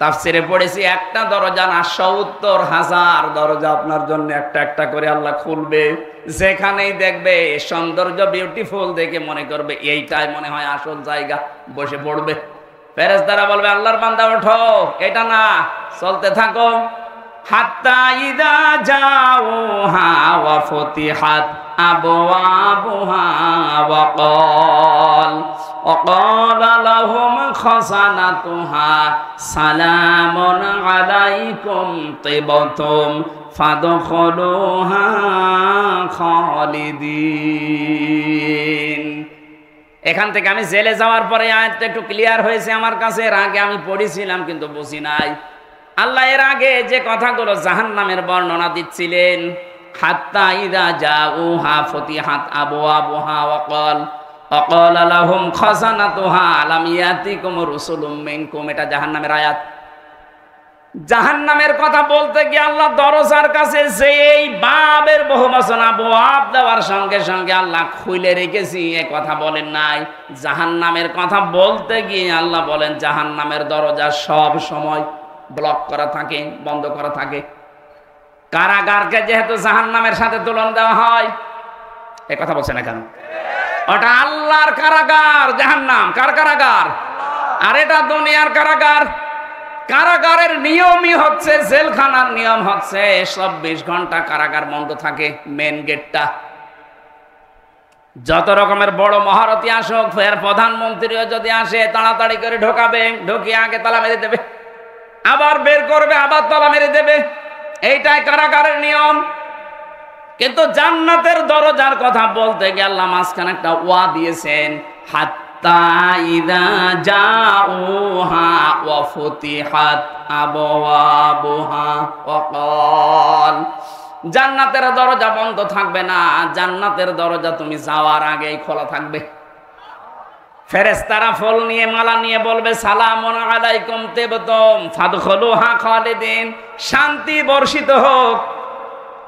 তাফসিরে পড়েছি একটা দরজা না ৭০,০০০ দরজা আপনার জন্য একটা একটা করে আল্লাহ খুলবে। যেখানেই দেখবে সৌন্দর্য, বিউটিফুল দেখে মনে করবে এইটাই মনে হয় আসল জায়গা, বসে পড়বে। ফেরেশতারা বলবে আল্লাহর বান্দা ওঠো, এটা না, চলতে থাকো। হাত্তা ইদা জাউহা ওয়া ফুতিহাত আবওয়াবুহা ওয়া ক্বালা লাহুম খাযানাতুহা সালামুন আলাইকুম তিবতুম ফাদখুলুহা খালিদিন। এখান থেকে আমি জেলে যাওয়ার পরে আয়াতটা একটু ক্লিয়ার হয়েছে আমার কাছে। এর আগে আমি পড়েছিলাম কিন্তু বুঝি নাই। আল্লাহ এর আগে যে কথাগুলো জাহান্নামের বর্ণনা দিচ্ছিলেন, হাত্তা ইযা জাউহা ফুতিহাত আবওয়াবুহা ওয়া ক্বালা লাহুম খাযানাতুহা আলাম ইয়াতিকুম রাসূলুম মিনকুম, এটা জাহান্নামের আয়াত। জাহান্নামের কথা বলতে গিয়ে আল্লাহ দরজার কাছে যেই বাবের বহুবচন আবওয়াব দেওয়ার সঙ্গে সঙ্গে আল্লাহ খুলে রেখেছি এ কথা বলেন নাই। জাহান্নামের কথা বলতে গিয়ে আল্লাহ বলেন জাহান্নামের দরজা সব সময় ব্লক করা থাকে, বন্ধ করা থাকে। কারাগারকে যেহেতু জাহান্নামের সাথে তুলনা দেওয়া হয়, এ কথা বলছে না কেন? ওটা আল্লাহর কারাগার, জাহান্নাম কার কারাগার? আর এটা দুনিয়ার কারাগার। কারাগারের নিয়মই হচ্ছে, জেলখানার নিয়ম হচ্ছে ২৪ ঘন্টা কারাগার বন্ধ থাকে, মেন গেটটা। যত রকমের বড় মহারথী আসুক, ফের প্রধানমন্ত্রীও যদি আসে তাড়াতাড়ি করে ঢোকাবে, ঢুকিয়ে আগে তালা মেরে দেবে, আবার বের করবে, আবার তালা মেরে দেবে। এইটাই কারাগারের নিয়ম। কিন্তু জান্নাতের দরজার কথা বলতে গিয়ে আল্লাহ মাঝখানে একটা ওয়া দিয়েছেন, হাত্তা ইযা জাউহা ওয়া ফুতিহাত আবওয়াবুহা ওয়া ক্বাল, জান্নাতের দরজা বন্ধ থাকবে না, জান্নাতের দরজা তুমি যাওয়ার আগেই খোলা থাকবে। ফেরেশতারা ফল নিয়ে, মালা নিয়ে বলবে সালামুন আলাইকুম তিবতুম ফাদখুলুহা খালিদিন, শান্তি বর্ষিত হোক,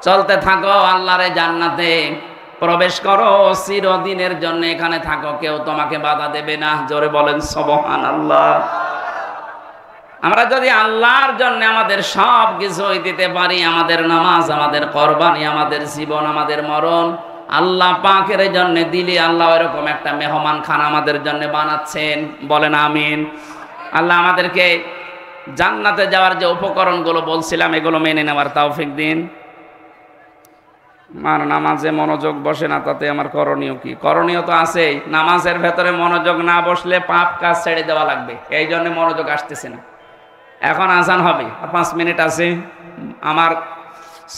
চলতে থাকো আল্লাহর জান্নাতে, প্রবেশ করো, চিরদিনের জন্য এখানে থাকো, কেউ তোমাকে বাধা দেবে না। জোরে বলেন সুবহানাল্লাহ। আমরা যদি আল্লাহর জন্য আমাদের সব কিছুই দিতে পারি, আমাদের নামাজ, আমাদের কোরবানি, আমাদের জীবন, আমাদের মরণ আল্লাহ পাকের জন্য দিলে, আল্লাহ এরকম একটা মেহমান খানা আমাদের জন্য বানাচ্ছেন। বলেন আমিন। আল্লাহ আমাদেরকে জান্নাতে যাওয়ার যে উপকরণগুলো বলছিলাম এগুলো মেনে নেওয়ার তৌফিক দিন। আমার নামাজে মনোযোগ বসে না, তাতে আমার করণীয় কি? করণীয় তো আছেই। নামাজের ভেতরে মনোযোগ না বসলে পাপ কাজ ছেড়ে দেওয়া লাগবে, এই জন্য মনোযোগ আসতেছে না। এখন আজান হবে, 5 মিনিট আছে। আমার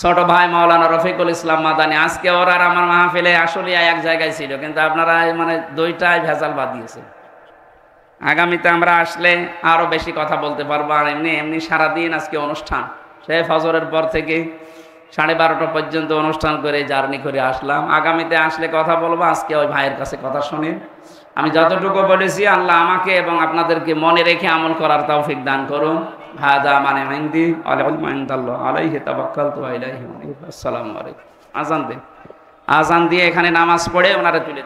ছোট ভাই মাওলানা রফিকুল ইসলাম মাদানী, আজকে ওর আর আমার মাহফিলে আসলে এক জায়গায় ছিল, কিন্তু আপনারা মানে 2টায় ভেজাল বাদ দিয়েছে। আগামীতে আমরা আসলে আরো বেশি কথা বলতে পারবো। আর এমনি সারাদিন আজকে অনুষ্ঠান, সে ফজরের পর থেকে 12:30 পর্যন্ত অনুষ্ঠান করে জার্নি করে আসলাম। আগামীতে আসলে কথা বলবো। আজকে ওই ভাইয়ের কাছে কথা শুনে আমি যতটুকু বলেছি আল্লাহ আমাকে এবং আপনাদেরকে মনে রেখে আমল করার তৌফিক দান করুন। হাদা মানে ইনদি আলাইহি আলাইহি তাওয়াক্কালতু ওয়া ইলাইহি উনীব। আসসালামু আলাইকুম। আজান দিয়ে এখানে নামাজ পড়ে ওনারা তুলে